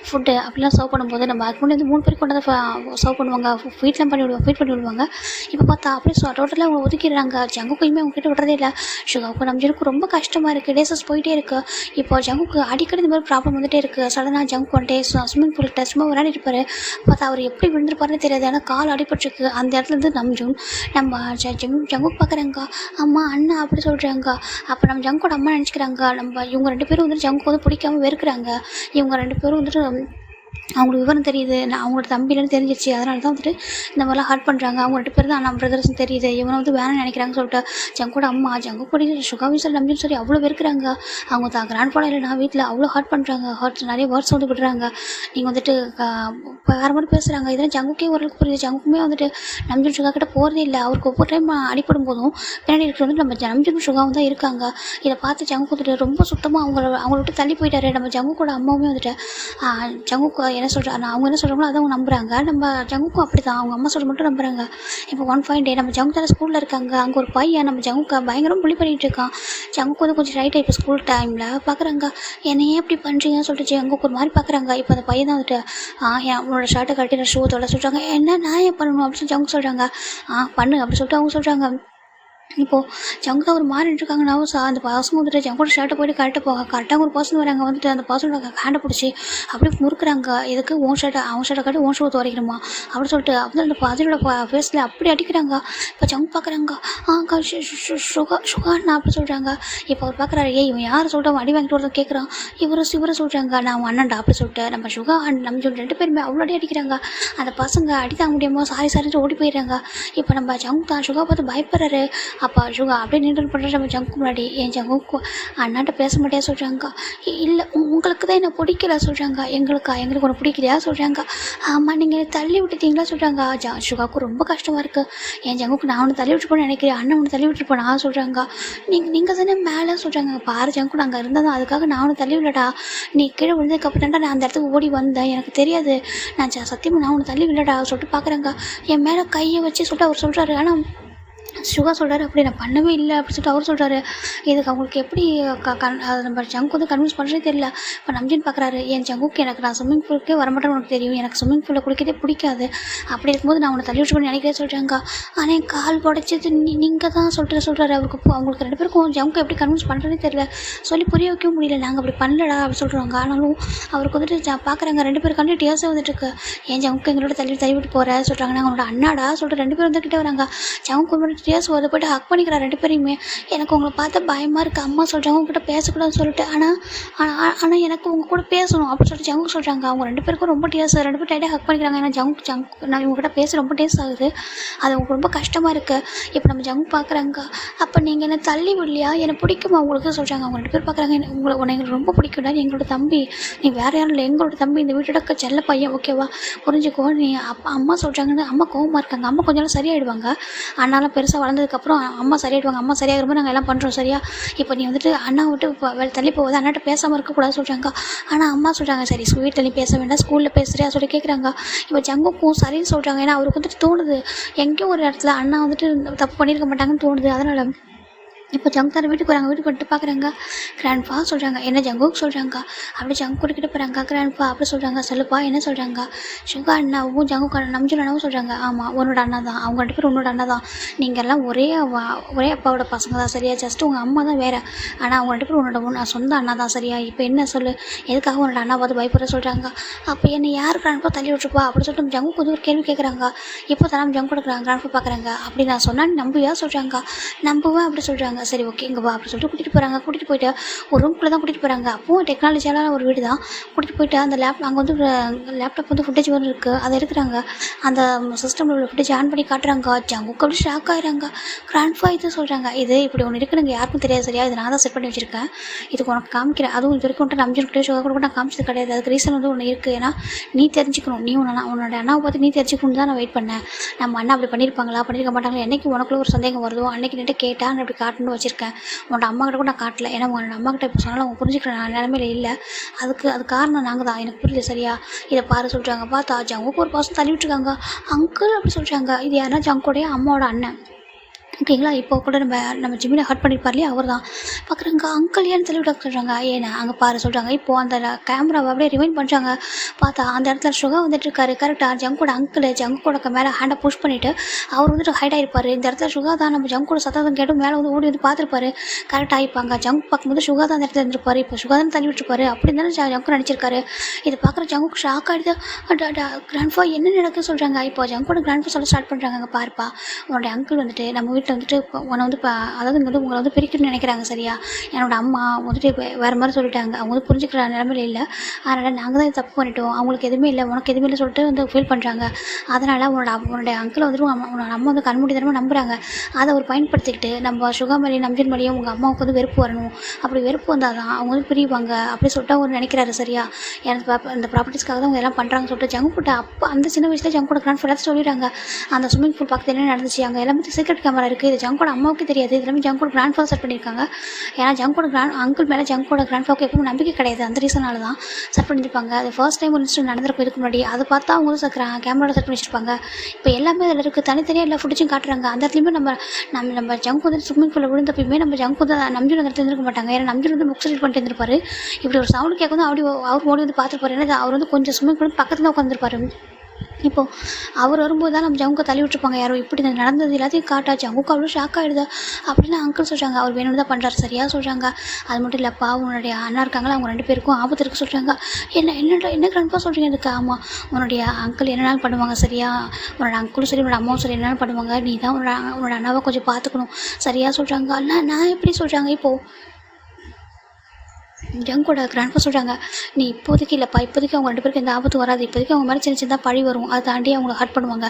[SPEAKER 1] ஃபுட்டு அப்படிலாம் சர்வ் பண்ணும்போது நம்ம அதுக்கு முன்னாடி 3 பேருக்கு கொண்டு வந்து சர்வ் பண்ணுவாங்க, ஃபீட் பண்ணி விடுவாங்க. இப்போ பார்த்தா அப்படியே டோட்டலாக அவங்க ஒதுக்கிடுறாங்க. ஜங்குக்கையுமே அவங்ககிட்ட விடுறதே இல்லை. சுகாவுக்கு நம்ஜனுக்கு ரொம்ப கஷ்டமாக இருக்குது. டேஸஸ் போயிட்டே இருக்குது. இப்போ ஜங்குக்கு அடிக்கடி இந்த மாதிரி ப்ராப்ளம் வந்துட்டே இருக்குது. சடனாக ஜங்கு வந்துட்டு ஸ்விம்மிங் பூல்கிட்ட சும்மா விளையாடிட்டு இருப்பாரு. பார்த்தா அவர் எப்படி விழுந்துருப்பாருன்னு தெரியாது, ஆனால் கால் அடிபட்டுருக்கு. அந்த இடத்துல இருந்து நம்ம ஜங்குக்கு பார்க்குறாங்க. அம்மா அண்ணா அப்படி சொல்கிறாங்க. அப்போ நம்ம ஜங்கோட அம்மா நினச்சிக்கிறாங்க, நம்ம இவங்க 2 பேரும் வந்துட்டு ஜங்குக்கு வந்து பிடிக்காம வெறுக்கிறாங்க. இவங்க 2 பேரும் வந்துட்டு அவங்களுக்கு விவரம் தெரியுது, நான் அவங்களோட தம்பிலன்னு தெரிஞ்சிச்சு, அதனால தான் வந்துட்டு இந்த மாதிரிலாம் ஹர்ட் பண்ணுறாங்க. அவங்க 2 பேர் தான் நம்ம பிரதர்ஸ்னு தெரியுது, இவனை வந்து வேணாம்னு நினைக்கிறாங்கன்னு சொல்லிட்டு ஜங்கோட அம்மா ஜங்கு கூட சுகாவும் சரி நம்பியும் சரி அவ்வளோ வெறுக்கிறாங்க. அவங்க தான் கிராண்ட் ஃபாதர் இல்லை நான் வீட்டில் அவ்வளோ ஹர்ட் பண்ணுறாங்க. நிறைய வேர்ட்ஸ் வந்து விடுறாங்க. நீங்கள் வந்துட்டு வேறு மாதிரி பேசுகிறாங்க. இதெல்லாம் ஜங்குக்கே ஓரளவுக்கு புரியுது. ஜங்குக்குமே வந்துட்டு நம்ஜன் சுகா கிட்ட போகிறதே இல்லை. அவருக்கு ஒவ்வொரு டைம் அடிப்படும் போதும் பின்னாடி இருக்கிறது வந்து நம்ம நம்ஜன் சுகாவும் தான் இருக்காங்க. இதை பார்த்து ஜங்கு வந்துட்டு ரொம்ப சுத்தமாக அவங்கள விட்டு தள்ளி போயிட்டாரு. நம்ம ஜங்கு கூட அம்மாவுமே வந்துட்டு ஜங்குக்கு என்ன சொல்கிறாங்க, அவங்க என்ன சொல்கிறாங்களோ அதை அவங்க நம்புகிறாங்க. நம்ம ஜங்குக்கும் அப்படி தான், அவங்க அம்மா சொல்ல மட்டும் நம்புகிறாங்க. இப்போ ஒன் ஃபைன் டே நம்ம ஜங்கு தானே ஸ்கூலில் இருக்காங்க. அங்கே ஒரு பையன் நம்ம ஜங்குக்கு பயங்கரம் புள்ளி பண்ணிகிட்டு இருக்கான். ஜங்குக்கு வந்து கொஞ்சம் ரைட் இப்போ ஸ்கூல் டைமில் பார்க்குறாங்க. என்னை ஏன் இப்படி பண்ணுறீங்கன்னு சொல்லிட்டு ஜங்குக்கு ஒரு மாதிரி பார்க்குறாங்க. இப்போ அந்த பையன் தான் வந்துட்டு உன்னோட ஷர்ட்டை கட்டி நான் ஷூ தொட சொல்கிறாங்க. என்ன நான் ஏன் பண்ணணும் அப்படின்னு சொல்லி ஜங்கு சொல்கிறாங்க. பண்ணு அப்படி சொல்லிட்டு அவங்க சொல்கிறாங்க. இப்போது ஜங்கு ஒரு மாதிரி நின்றுருக்காங்கன்னா அந்த பசங்க வந்துட்டு ஜங்கோட ஷர்ட்டை போய்ட்டு கரெக்டாக ஒரு பர்சன் வராங்க, வந்துட்டு அந்த பர்சனோட ஹேண்டை பிடிச்சி அப்படியே முறுக்குறாங்க. எதுக்கு உன் ஷர்ட்டை அவன் ஷர்ட்டை காட்டி உன் ஷூ துவைக்கணுமா அப்படின்னு சொல்லிட்டு அப்படி அந்த பசனோட ஃபேஸில் அப்படி அடிக்கிறாங்க. இப்போ ஜங்கு பார்க்குறாங்க, சுகாண்ணா அப்படி சொல்கிறாங்க. இப்போ அவர் பார்க்குறாரு, இவன் யார் சொல்லிட்டு அடி வாங்கிட்டு வரதான் கேட்குறான். இவரை சொல்கிறாங்க, நான் அவன் அண்ணன்டா அப்படி சொல்லிட்டு நம்ம சுகா நம்ம சொல்லி 2 பேருமே அவ்வளோ அடி அடிக்கிறாங்க. அந்த பசங்க அடி தாங்க முடியாமல் சாரின்னு ஓடி போயிடுறாங்க. இப்போ நம்ம ஜங்கு தான் சுகா பார்த்து பயப்படுறாரு. அப்பா சுகா அப்படியே நீண்டல் பண்ணுற நம்ம ஜங்கு முன்னாடி, என் ஜங்கு அண்ணாட்ட பேச மாட்டேயா சொல்கிறாங்க. இல்லை உங்களுக்கு தான் என்ன பிடிக்கல சொல்கிறாங்க. எங்களுக்கு ஒன்று பிடிக்கலையா சொல்கிறாங்க. ஆமாம் நீங்கள் என்னை தள்ளி விட்டுட்டீங்களா சொல்கிறாங்க. சுகாவுக்கு ரொம்ப கஷ்டமாக இருக்குது. என் ஜங்குக்கு நான் ஒன்று தள்ளி விட்டுருப்போன்னு நினைக்கிறேன், அண்ணன் ஒன்று தள்ளி விட்டுருப்போம் நான் சொல்கிறாங்க. நீங்கள் தானே மேலே சொல்கிறாங்க. பாரு ஜங்கு நாங்கள் இருந்தால் தான், அதுக்காக நான் ஒன்று தள்ளி விடடா. நீ கீழே விழுந்ததுக்கப்புறம் தான்டா நான் அந்த இடத்துக்கு ஓடி வந்தேன், எனக்கு தெரியாது. நான் சத்தியமாக நான் ஒன்று தள்ளி விடடா சொல்லிட்டு பார்க்குறேங்க. என் மேலே கையை வச்சு சொல்லிட்டு அவர் சொல்கிறாரு. ஆனால் சுகா சொல்கிறாரு, அப்படி நான் பண்ணவே இல்லை அப்படின்னு சொல்லிட்டு அவர் சொல்கிறாரு. இதுக்கு அவங்களுக்கு எப்படி அது நம்ம ஜங்கு வந்து கன்வின்ஸ் பண்ணுறதே தெரியல. இப்போ நம்ஜின் பார்க்குறாரு, என் ஜங்குக்கு எனக்கு நான் ஸ்விம்மிங் பூலுக்கே வரமாட்டேன்னு உனக்கு தெரியும், எனக்கு ஸ்விம்மிங் பூலில் குளிக்கதே பிடிக்காது, அப்படி இருக்கும்போது நான் உன்னை தள்ளி விட்டு பண்ணி நினைக்கிறேன் சொல்கிறாங்க. ஆனால் என் கால் உடச்சது நீங்கள் தான் சொல்கிறாரு. அவங்களுக்கு 2 பேருக்கும் ஜங்கு எப்படி கன்வின்ஸ் பண்ணுறதே தெரியல, சொல்லி புரிய வைக்கவும் முடியல. நாங்கள் அப்படி பண்ணலடா அப்படி சொல்கிறாங்க. ஆனாலும் அவருக்கு வந்துட்டு பார்க்குறாங்க, 2 பேர் கண்டு டேஸாக வந்துட்டுருக்கு. என் ஜங்குக்கு எங்களோட தள்ளி விட்டு போகிற சொல்கிறாங்க. நாங்கள் அவங்களோட அண்ணாடா சொல்லிட்டு 2 பேரும் வந்துக்கிட்டே வராங்க. ஜங்கு டேஸ் அதை போய்ட்டு ஹக் பண்ணிக்கிறா 2 பேரையுமே. எனக்கு உங்களை பார்த்தா பயமாக இருக்குது, அம்மா சொல்கிறாங்க உங்ககிட்ட பேசக்கூடாதுன்னு சொல்லிட்டு. ஆனால் எனக்கு உங்கள் கூட பேசணும் அப்படின்னு சொல்லிட்டு ஜங்கு சொல்கிறாங்க. அவங்க 2 பேருக்கும் ரொம்ப டேஸ், 2 பேர் டைட்டாக ஹக் பண்ணிக்கிறாங்க. ஏன்னா ஜங்கு நான் இவங்ககிட்ட பேச ரொம்ப டேஸ் ஆகுது, அது உங்களுக்கு ரொம்ப கஷ்டமாக இருக்குது. இப்போ நம்ம ஜங்கு பார்க்குறாங்க, அப்போ நீங்கள் என்னை தள்ளி விடலையா, என்னை பிடிக்குமா உங்களுக்கு சொல்கிறாங்க. அவங்க 2 பேர் பார்க்குறாங்க, உன்னை எங்களுக்கு ரொம்ப பிடிக்கும்டா, நீ எங்களோட தம்பி, நீ வேறு யாரும் இல்லை, எங்களோட தம்பி, இந்த வீட்டோட செல்ல பையன், ஓகேவா புரிஞ்சுக்கோ. நீ அம்மா சொல்கிறாங்கன்னு அம்மா கோவமாக இருக்காங்க, அம்மா கொஞ்சம் நாள் சரியாயிடுவாங்க, ஆனாலும் பெருசாக வளர்ந்ததுக்கப்புறம் அம்மா சரியாயிடுவாங்க, அம்மா சரியாகிற மாதிரி நாங்கள் எல்லாம் பண்ணுறோம் சரியா. இப்போ நீ வந்துட்டு அண்ணா விட்டு தள்ளி போகுது, அண்ணாட்ட பேசாமல் இருக்கக்கூடாது சொல்கிறாங்க. ஆனால் அம்மா சொல்கிறாங்க, சரி வீட்டில் நீ பேச வேண்டாம், ஸ்கூலில் பேசுகிறியா சொல்லி கேட்குறாங்க. இப்போ ஜங்குக்கும் சரின்னு சொல்கிறாங்க. ஏன்னா அவருக்கு வந்துட்டு தோணுது, எங்கேயும் ஒரு இடத்துல அண்ணா வந்துட்டு தப்பு பண்ணியிருக்க மாட்டாங்கன்னு தோணுது. அதனால் இப்போ ஜங்கு தானே வீட்டுக்கு வராங்க. வீட்டுக்கு வந்துட்டு பார்க்குறாங்க, கிராண்ட்பா சொல்கிறாங்க. என்ன ஜங்குக்கு சொல்கிறாங்க. அப்படி ஜங்கு கூட்டிக்கிட்டு போகிறாங்க. கிராண்ட்பா அப்படி சொல்கிறாங்க. சொல்லுப்பா என்ன சொல்கிறாங்க. சுகா அண்ணாவும் ஜங்கு நம்ஜின் அண்ணாவும் சொல்கிறாங்க, ஆமாம் உன்னோட அண்ணா தான், அவங்க 2 பேரும் உன்னோட அண்ணா தான், நீங்கள் எல்லாம் ஒரே அப்பாவோட பசங்க தான் சரியா, ஜஸ்ட் உங்கள் அம்மா தான் வேறு, ஆனால் அவங்க 2 பேரும் உன்னோட சொந்த அண்ணா தான் சரியா. இப்போ என்ன சொல்லு, எதுக்காக உன்னோட அண்ணா பார்த்து பயப்படுற சொல்கிறாங்க. அப்போ என்ன யார் கிராண்ட்பா தள்ளி விட்டுருப்பா அப்படின்னு சொல்லிட்டு ஜங்கு கொஞ்சம் ஒரு கேள்வி கேட்குறாங்க. இப்போ தான் ஜங்கு கொடுக்குறாங்க. கிராண்ட்பா பார்க்குறாங்க. அப்படி நான் சொன்னால் நம்புவியா சொல்கிறாங்க. நம்புவேன் அப்படி சொல்கிறாங்க. சரி ஓகே இங்கே வா அப்படி சொல்லிட்டு கூட்டிகிட்டு போகிறாங்க. கூட்டிகிட்டு போயிட்டு ஒரு ரூம்குள்ளே தான் கூட்டிகிட்டு போகிறாங்க. அப்போவும் டெக்னாலஜியால் ஒரு வீடு தான். கூட்டிகிட்டு போயிட்டு அந்த அங்கே வந்து லேப்டாப் வந்து ஃபுட்டேஜ் வந்து இருக்குது, அதை எடுக்கிறாங்க. அந்த சிஸ்டமில் உள்ள ஃபுட்டேஜ் ஆன் பண்ணி காட்டுறாங்க. ஜங்குக்கு அப்படி ஷாக் ஆகிறாங்க. கிராண்ட்பா இது சொல்கிறாங்க, இது இப்படி ஒன்று இருக்குதுங்க, யாருக்கும் தெரியாது சரியா, இது நான் தான் செட் பண்ணி வச்சுருக்கேன், இதுக்கு உனக்கு காமிக்கிறேன். அதுவும் இது வரைக்கும் நம்ஜின்கிட்டே சுகா கூட நான் காமிச்சது கிடையாது. அதுக்கு ரீசன் வந்து ஒன்று இருக்குது. ஏன்னா நீ தெரிஞ்சுக்கணும், நீ உன்னோட அண்ணாவை பார்த்து நீ தெரிஞ்சுக்கணும் தான் நான் வெயிட் பண்ணேன். நம்ம அண்ணா அப்படி பண்ணியிருப்பாங்களா பண்ணியிருக்க மாட்டாங்களா, என்னைக்கு உனக்குள்ள ஒரு சந்தேகம் வருதோ அன்னைக்கு நின்று கேட்டால் நான் அப்படி காட்டணும்னு வச்சுருக்கேன். உன்னோட அம்மா கிட்ட கூட நான் காட்டல, ஏன்னா உன்னோட அம்மா கிட்ட இப்போ சொன்னாலும் அவங்க புரிஞ்சுக்கிற நிலமையில இல்லை. அது காரணம் நாங்கள் தான், எனக்கு புரியல சரியா, இதை பாரு சொல்கிறாங்க. பார்த்தா ஜங்குக்கு ஒரு பர்சன் தள்ளி விட்டுருக்காங்க. அங்கிள் அப்படி சொல்கிறாங்க. இது யாருன்னா ஜங்குடைய அம்மாவோட அண்ணன், ஓகேங்களா. இப்போ கூட நம்ம ஜிம்மினை ஹர்ட் பண்ணியிருப்பார் இல்லையா, அவர் தான். பார்க்குறாங்க. அங்கிள் ஏன்னு தள்ளி விட சொல்கிறாங்க. ஏன்னா அங்கே பாரு சொல்கிறாங்க. இப்போது அந்த கேமராவை அப்படியே ரிமைண்ட் பண்ணுறாங்க. பார்த்தா அந்த இடத்துல சுகா வந்துட்டு இருக்காரு. கரெக்டாக ஜங்கோட அங்கிள் ஜங்கோட மேலே ஹேண்டை புஷ் பண்ணிவிட்டு அவர் வந்துட்டு ஹைட் ஆகிருப்பார். இந்த இடத்துல சுகா தான் நம்ம ஜங்கோட சத்தம் கேட்டு மேலே வந்து ஓடி வந்து பார்த்துருப்பாரு. கரெக்டாக ஆகிப்பாங்க. ஜங்க் பார்க்கும்போது சுகா தான் அந்த இடத்துல இருந்திருப்பாரு. இப்போ சுகா தான் தள்ளி விட்டுருப்பாரு. அப்படி இருந்தாலும் ஜங்கு நடிச்சிருக்காரு. இதை பார்க்குற ஜங்குக்கு ஷாக் ஆகிடுது. கிராண்ட்ஃபா என்ன நடக்குது சொல்கிறாங்க. இப்போ ஜங்கோட கிராண்ட்ஃபா சொல்ல ஸ்டார்ட் பண்ணுறாங்க. அங்கே பாருப்பா, உன்னோட அங்கிள் வந்துட்டு நம்ம வீட்டில் வந்துட்டு உன்னை வந்து அதாவது இங்கே வந்து உங்களை வந்து பிரிக்கணும்னு நினைக்கிறாங்க சரியா. என்னோட அம்மா வந்துட்டு வேறு மாதிரி சொல்லிட்டாங்க, அவங்க வந்து புரிஞ்சுக்கிற நிலமையில இல்லை, அதனால் நாங்கள் தான் தப்பு பண்ணிட்டோம், அவங்களுக்கு எதுவுமே இல்லை உனக்கு எதுவுமே இல்லை சொல்லிட்டு வந்து ஃபீல் பண்ணுறாங்க. அதனால் உன்னோட அங்கிளை வந்துட்டு உன்னோட அம்மா வந்து கண்மூடித்தனமாக நம்புகிறாங்க. அதை ஒரு பயன்படுத்திக்கிட்டு நம்ம சுகா மேலேயும் நம்ஜின் மேலேயும் உங்கள் அம்மாவுக்கு வந்து வெறுப்பு வரணும், அப்படி வெறுப்பு வந்தால் தான் அவங்க வந்து பிரிவாங்க அப்படி சொல்லிட்டு அவர் நினைக்கிறாரு சரியா. எனக்கு இந்த ப்ராப்பர்ட்டிஸ்க்காக தான் அவங்க எல்லாம் பண்ணுறாங்கன்னு சொல்லிட்டு ஜங்கு போட்டு அப்போ அந்த சின்ன வயசில் ஜங்கோட கிராண்ட் எல்லாத்தையும் சொல்லிடுறாங்க. அந்த ஸ்விம்மிங் பூல் பக்கத்தில் என்ன நடந்துச்சு, அங்கே எல்லாமே சீக்ரெட் கேமரா இருக்குது, இது ஜங்கோட அம்மாவுக்கு தெரியாது, இது எல்லாமே ஜங்கோட கிராண்ட் ஃபாதர் செட் பண்ணியிருக்காங்க. ஏன்னா ஜங்கோட அங்கிள் மேலே ஜங்கோட கிராண்ட் ஃபாதருக்கு எப்பவும் நம்பிக்கை கிடையாது, அந்த ரீசனால தான் செட் பண்ணியிருப்பாங்க. அது ஃபர்ஸ்ட் டைம் ஒரு இன்சிடென்ட் நடந்திருக்கும் இதுக்கு முன்னாடி, அதை பார்த்தா அவங்களும் கேமராவில் செட் பண்ணி வச்சிருப்பாங்க. இப்போ எல்லாமே அதில் இருக்குது, தனித்தனியாக எல்லா ஃபுட்டேஜும் காட்டுறாங்க. அந்த இடத்துலையுமே நம்ம ஜங்கு வந்து ஸ்விம்மிங் பூலில் விழுந்தப்பயுமே நம்ம ஜங்கு வந்து நம்ஜின் அந்த இடத்துல இருந்திருக்க மாட்டாங்க. ஏன்னா நம்ஜின் வந்து புக்ஸ் ரீட் பண்ணிட்டு இருந்திருப்பாரு. இப்படி ஒரு சவுண்டு கேட்க வந்து அவர் ஓடி வந்து பார்த்துருப்பாரு. ஏன்னா அவர் வந்து கொஞ்சம் ஸ்விம்மிங் பூல் பக்கத்தில் உட்காந்துருப்பாரு. இப்போது அவர் வரும்போது தான் நம்ம ஜங்குக்கை தள்ளி விட்டுருப்பாங்க யாரோ. இப்படி நடந்தது எல்லாத்தையும் காட்டாச்சு. ஜங்குக்கு அவ்வளோ ஷாக் ஆகிடுது அப்படின்னு அங்கிள் சொல்கிறாங்க. அவர் வேணும்னு தான் பண்ணுறாரு சரியாக சொல்கிறாங்க. அது மட்டும் இல்லைப்பா உன்னுடைய அண்ணா இருக்காங்களா, அவங்க 2 பேருக்கும் ஆபத்து இருக்குது சொல்கிறாங்க. என்ன கிராண்ட்பா சொல்கிறீங்க இதுக்கு? ஆமாம், உன்னுடைய அங்கிள் என்னென்னாலும் பண்ணுவாங்க சரியா, உன்னோட அங்கிளும் சரி உன்னோட அம்மாவும் சரி என்னென்னாலும் பண்ணுவாங்க. நீ தான் உன்னோட அண்ணாவை கொஞ்சம் பார்த்துக்கணும் சரியாக சொல்கிறாங்க. அண்ணா நான் எப்படி சொல்கிறாங்க இப்போது ஜங்கோட கிராண்ட்பா சொல்கிறாங்க, நீ இப்போதைக்கு இல்லைப்பா, இப்போதைக்கு அவங்க 2 பேருக்கு எந்த ஆபத்து வராது. இப்போதைக்கு அவங்க மேலே சின்ன சின்னதாக பழி வரும். அதை தாண்டி அவங்கள ஹர்ட் பண்ணுவாங்க.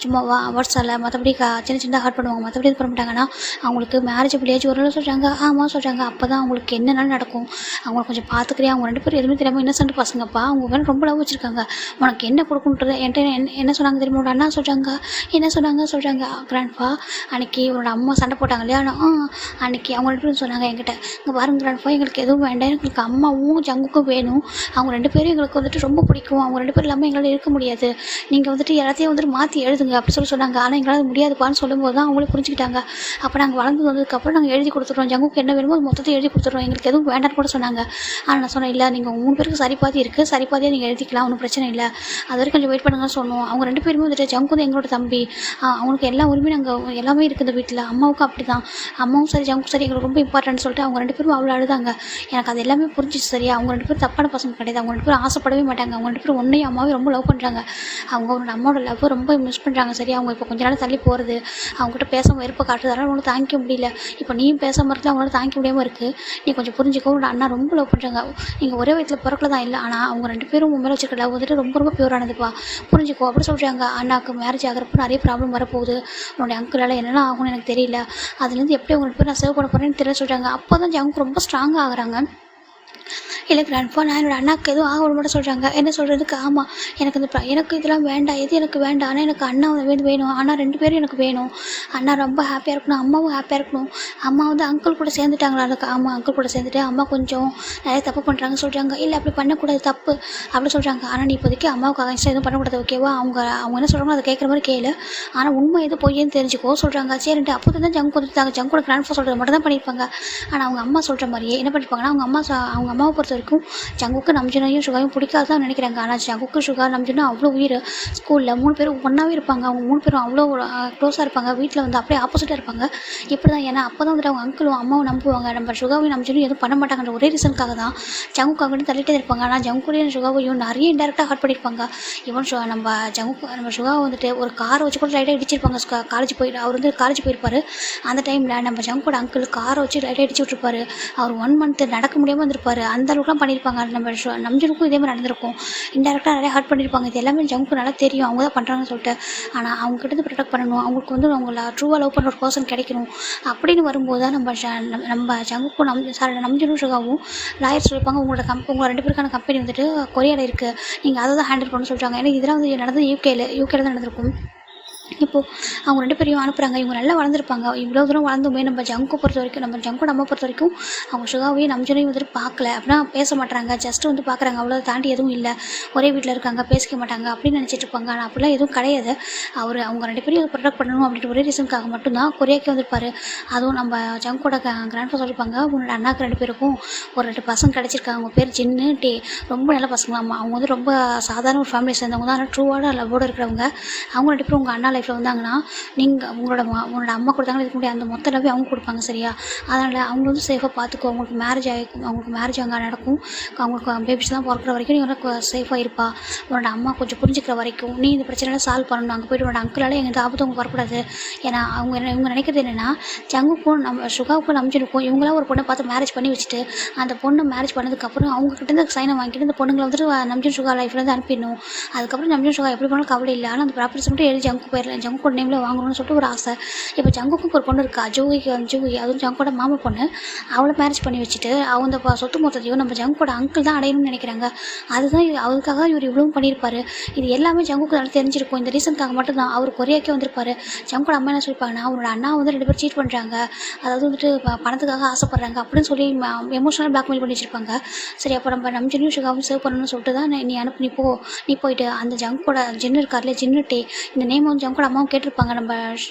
[SPEAKER 1] சும்மா வாட்ஸால் மற்றபடி சின்ன சின்னதாக ஹர்ட் பண்ணுவாங்க. மற்றபடி இது பண்ண மாட்டாங்கன்னா அவங்களுக்கு மேரேஜபிள் ஏஜ் வரும்னு சொல்கிறாங்க. ஆமாம் சொல்கிறாங்க. அப்போ தான் அவங்களுக்கு என்னென்னாலும் நடக்கும். அவங்கள கொஞ்சம் பார்த்துக்கிறேன். அவங்க 2 பேரும் எதுவுமே தெரியாமல் இன்னசென்ட் பசங்கப்பா. அவங்க மேலே ரொம்ப லவ் வச்சுருக்காங்க. உனக்கு என்ன கொடுக்கணுன்றது என்கிட்ட என்ன சொன்னாங்க தெரியுமா உன்னோட அண்ணா சொல்கிறாங்க. என்ன சொல்கிறாங்க கிராண்ட்பா, அன்றைக்கி உன்னோட அம்மா சண்டை போட்டாங்க இல்லையா, அன்றைக்கி அவங்க 2 பேரும் சொன்னாங்க என்கிட்ட, இங்கே பாருங்க கிராண்ட்பா, எங்களுக்கு எதுவும் வேண்டாம், எங்களுக்கு அம்மாவும் ஜங்குக்கும் வேணும். அவங்க 2 பேரும் எங்களுக்கு வந்துட்டு ரொம்ப பிடிக்கும். அவங்க 2 பேரும் இல்லாமல் எங்களால் இருக்க முடியாது. நீங்கள் வந்துட்டு எல்லாத்தையும் வந்துட்டு மாற்றி எழுதுங்க அப்படி சொன்னாங்க. ஆனால் எங்களால் முடியாதுப்பான்னு சொல்லும்போது தான் அவங்களே புரிஞ்சுக்கிட்டாங்க. அப்போ நாங்கள் வளர்ந்து வந்ததுக்கப்புறம் நாங்கள் எழுதி கொடுத்துட்றோம். ஜங்குக்கு என்ன வேணுமோ அது மொத்தத்தை எழுதி கொடுத்துட்றோம். எங்களுக்கு எதுவும் வேண்டாம்னு கூட சொன்னாங்க. ஆனால் நான் சொன்னேன், இல்லை நீங்கள் 3 பேருக்கு சரிபாதி இருக்குது, சரிபாதியாக நீங்கள் எழுதிக்கலாம், ஒன்றும் பிரச்சனை இல்லை, அது வரைக்கும் கொஞ்சம் வெயிட் பண்ணுங்கன்னு சொன்னோம். அவங்க 2 பேருமே வந்துட்டு ஜங்கு வந்து எங்களோட தம்பி, அவங்களுக்கு எல்லா உரிமையும் நாங்கள் எல்லாமே இருக்குது இந்த வீட்டில். அம்மாவுக்கும் அப்படி தான், அம்மாவும் சரி ஜங்குக்கும் சரி எங்களுக்கு ரொம்ப இம்பார்ட்டன்ட் சொல்லிட்டு அவங்க 2 பேரும் அவ்வளோ அழுதாங்க. எனக்கு அது எல்லாமே புரிஞ்சிச்சு சரியா. அவங்க 2 பேரும் தப்பான பசங்க கிடையாது. அவங்க 2 பேரும் ஆசைப்படவே மாட்டாங்க. அவங்க 2 பேரும் ஒன்றையும் அம்மாவே ரொம்ப லவ் பண்ணுறாங்க. அவங்க அம்மாவோட லவ் ரொம்ப மிஸ் பண்ணுறாங்க சரியா. அவங்க இப்போ கொஞ்ச நாள் தள்ளி போகிறது, அவங்ககிட்ட பேச வெறுப்பை காட்டுறதால அவங்களால தாங்கிக்க முடியல. இப்போ நீயும் பேசாமல் இருந்தால் அவங்களால தாங்கிக்க முடியாமல் இருக்குது. நீ கொஞ்சம் புரிஞ்சுக்கோ. உன்னோட அண்ணா ரொம்ப லவ் பண்ணுறாங்க. நீங்கள் ஒரே வயத்தில் பிறக்கல தான் இல்லை, ஆனால் அவங்க 2 பேரும் உன் மேலே வச்சுருக்க லவ் வந்துட்டு ரொம்ப ரொம்ப பியூரானதுப்பா, புரிஞ்சுக்கோ அப்படி சொல்கிறாங்க. அண்ணாவுக்கு மேரேஜ் ஆகிறப்போ நிறைய ப்ராப்ளம் வரப்போகுது. உன்னுடைய அங்கிளால் என்னென்ன ஆகும்னு எனக்கு தெரியல. அதுலேருந்து எப்படி அவங்க 2 பேரும் நான் சேவ் பண்ண போகிறேன்னு தெரியல சொல்கிறாங்க. அப்போ தான் ஜங்கு ரொம்ப ஸ்ட்ராங்காக ஆகுறாங்க. இல்லை கிராண்ட்பா, நான் என்னோட அண்ணாவுக்கு எதுவும் ஆக மட்டும் சொல்கிறாங்க. என்ன சொல்கிறதுக்கு, ஆமாம் எனக்கு இதெல்லாம் வேண்டாம், எது எனக்கு வேண்டாம், ஆனால் எனக்கு அண்ணா வேணும். ஆனால் 2 பேரும் எனக்கு வேணும். அண்ணா ரொம்ப ஹாப்பியாக இருக்கணும், அம்மாவும் ஹாப்பியாக இருக்கணும். அம்மா வந்து அங்கிள் கூட சேர்ந்துட்டாங்களா? அதுக்கு ஆமாம், அங்கிள் கூட சேர்ந்துட்டு அம்மா கொஞ்சம் நிறைய தப்பு பண்ணுறாங்க சொல்கிறாங்க. இல்லை அப்படி பண்ணக்கூடாது, தப்பு அப்படி சொல்கிறாங்க. ஆனால் நீ இப்போதைக்கு அம்மாவுக்கு அகைன்ஸ்டாக எதுவும் பண்ணக்கூடாது ஓகேவா? அவங்க என்ன சொல்கிறாங்களோ அதை கேட்குற மாதிரி கேளு, ஆனால் உண்மை எது பொய்யன்னு தெரிஞ்சுக்கோ சொல்கிறாங்க. சரின்ட்டு அப்போ தான் ஜங்கு வந்துட்டாங்க. ஜங்கோட கிராண்ட்பா சொல்கிறது மட்டும் தான் பண்ணியிருப்பாங்க. ஆனால் அவங்க அம்மா சொல்கிற மாதிரியே என்ன பண்ணியிருப்பாங்கன்னா, அவங்க அம்மாவை பொறுத்த வரைக்கும் ஜங்குக்கு நம்ஜுனையும் சுகாவையும் பிடிக்காது தான் நினைக்கிறாங்க. ஆனால் ஜங்குக்கு சுகா நம்ஜுனா அவ்வளோ உயிர். ஸ்கூலில் 3 பேரும் ஒன்றாவே இருப்பாங்க. அவங்க 3 பேரும் அவ்வளோ க்ளோஸாக இருப்பாங்க. வீட்டில் வந்து அப்படியே ஆப்போசிட்டாக இருப்பாங்க. இப்படி தான், ஏன்னா அப்போ தான் வந்துட்டு அவங்க அங்கிளும் அம்மாவும் நம்புவாங்க. நம்ம சுகாவையும் நம்ஜுனும் எதுவும் பண்ண மாட்டாங்கன்ற ஒரே ரீசனுக்காக தான் ஜங்குக்காக தள்ளிட்டே இருப்பாங்க. ஆனால் ஜங்குலையும் சுகாவையும் நிறைய இன்டெரக்டாக ஹர்ட் பண்ணியிருப்பாங்க. ஈவன் நம்ம சுகாவை வந்துட்டு ஒரு காரை வச்சு கூட லைட்டாக இடிச்சிருப்பாங்க. காலேஜ் அவர் வந்து காலேஜ் போயிருப்பார். அந்த டைமில் நம்ம ஜங்கோட அங்கிள் காரை வச்சு லைட்டாக இடிச்சு விட்டுருப்பாரு. அவர் 1 மந்த் நடக்க முடியாமல் வந்திருப்பார். அந்த அளவுக்குலாம் பண்ணியிருப்பாங்க. நம்ஜனுக்கும் இதே மாதிரி நடந்திருக்கும். இன்டெரக்டாக நிறைய ஹர்ட் பண்ணியிருப்பாங்க. இது எல்லாமே ஜங்குக்கு நல்லா தெரியும், அவங்க தான் பண்ணுறாங்கன்னு சொல்லிட்டு. ஆனால் அவங்ககிட்ட ப்ரொடெக்ட் பண்ணணும், அவங்களுக்கு வந்து அவங்கள ட்ரூவாக லவ் பண்ணுற ஒரு பர்சன் கிடைக்கணும் அப்படின்னு வரும்போது தான் நம்ம ஜங்குக்கும் நம்ஜனும் சுகாவும் லாயர் சொல்லியிருப்பாங்க, உங்கள் 2 பேருக்கான கம்பெனி வந்துட்டு கொரியாவில் இருக்குது, நீங்கள் அதை தான் ஹேண்டில் பண்ணணும்னு சொல்கிறாங்க. ஏன்னா இதெல்லாம் வந்து நடந்தது யூகேல தான் நடந்திருக்கும். இப்போது அவங்க 2 பேரையும் அனுப்புகிறாங்க. இவங்க நல்லா வளர்ந்துருப்பாங்க. இவ்வளோ தூரம் வளர்ந்துமே நம்ம ஜங்கை பொறுத்த வரைக்கும், நம்ம ஜங்கோட அம்மா பொறுத்த வரைக்கும் அவங்க சுகாவையும் நம்ஜனையும் வந்துட்டு பார்க்கல அப்படின்னா பேச மாட்டாங்க. ஜஸ்ட்டு வந்து பார்க்குறாங்க, அவ்வளோ தாண்டி எதுவும் இல்லை. ஒரே வீட்டில் இருக்காங்க, பேசிக்க மாட்டாங்க அப்படின்னு நினச்சிட்டு இருப்பாங்க. ஆனால் அப்படிலாம் எதுவும் கிடையாது. அவங்க 2 பேரையும் ப்ரொடெக்ட் பண்ணணும் அப்படின்ற ஒரே ரீசனுக்காக மட்டும்தான் கொரியாக்கே வந்திருப்பார். அதுவும் நம்ம ஜங்கோட கிராண்ட்பா சொல்லியிருப்பாங்க, உன்னோட அண்ணாக்கு 2 பேருக்கும் ஒரு 2 பசங்க கிடச்சிருக்காங்க. அவங்க பேர் ஜின்னு டே, ரொம்ப நல்ல பசங்களாம்மா. அவங்க வந்து ரொம்ப சாதாரண ஒரு ஃபேமிலி சேர்ந்தவங்க தான், ஆனால் ட்ரூவான லவ்வோடு இருக்கிறவங்க. அவங்க 2 பேரும் உங்கள் அண்ணா லைஃப்பில் வந்தாங்கன்னா நீங்கள் உங்களோட அம்மா கொடுத்தாங்களே இதுக்கு முடியாது, அந்த மொத்த லவ்வே அவங்க கொடுப்பாங்க சரியா. அதனால் அவங்க வந்து சேஃபாக பார்த்துக்கோ. அவங்களுக்கு மேரேஜ் அங்கே நடக்கும். அவங்களுக்கு பேபிஸ்லாம் பிறக்கிற வரைக்கும் நீ வந்து சேஃபாக இருப்பா. உன்னோட அம்மா கொஞ்சம் புரிஞ்சுக்கிற வரைக்கும் நீ இந்த பிரச்சனைலாம் சால்வ் பண்ணணும். அங்கே போய்ட்டு உன்னோட அங்கிளால் எந்த ஆபத்தும் அவங்க வரக்கூடாது. ஏன்னா இவங்க நினைக்கிறது என்னென்னா, ஜங்குக்கும் நம்ம சுகாவுக்கும் நம்ஜனுக்கும் இவங்களாம் ஒரு பொண்ணை பார்த்து மேரேஜ் பண்ணி வச்சுட்டு அந்த பொண்ணை மேரேஜ் பண்ணதுக்கப்புறம் அவங்ககிட்ட சைனை வாங்கிட்டு இந்த பொண்ணுங்களை வந்துட்டு நம்ஜன் சுகா லைஃப்லேருந்து அனுப்பிடணும். அதுக்கப்புறம் நம்ஜன் சுகா எப்படி பண்ணாலும் கவலை இல்லை, ஆனால் அந்த ப்ராப்பர்ட்டிஸ் மட்டும் எழுதி ஜங்கு போயிடலாம், ஜங்கோட நேமில் வாங்கணும்னு சொல்லிட்டு ஒரு ஆசை. இப்போ ஜங்குக்கும் ஒரு பொண்ணு இருக்கா, ஜூகி, அதுவும் ஜங்கோட மாமா பொண்ணு. அவளை மேரேஜ் பண்ணி வச்சுட்டு அவங்க சொத்து மொத்தத்தையும் நம்ம ஜங்கோட அங்கிள் தான் அடையணும்னு நினைக்கிறாங்க. அதுதான் அதுக்காக இவர் இவ்வளவும் பண்ணியிருப்பாரு. இது எல்லாமே ஜங்குக்கு நல்லா தெரிஞ்சிருக்கும். இந்த ரீசனுக்காக மட்டும்தான் அவர் கொரியாக்கே வந்திருப்பாரு. ஜங்கோட அம்மா என்ன சொல்லியிருப்பாங்கன்னா, அவரோட அண்ணா வந்து 2 பேர் சீட் பண்ணுறாங்க, அதாவது வந்துட்டு பணத்துக்காக ஆசைப்படுறாங்க அப்படின்னு சொல்லி எமோஷனலாக பிளாக்மெயில் பண்ணி வச்சிருப்பாங்க. சரி, அப்போ நம்ம நம்ஜனையும் சுகாவும் சேவ் பண்ணணும்னு சொல்லிட்டு தான் நீ அனுப்பு, நீ போயிட்டு அந்த ஜங்கோட ஜின்னு இருக்கார்ல, ஜின்னு டே, இந்த நேம் வந்து ஜங்கோட அம்மாவும் கேட்டிருப்பாங்க. நம்ம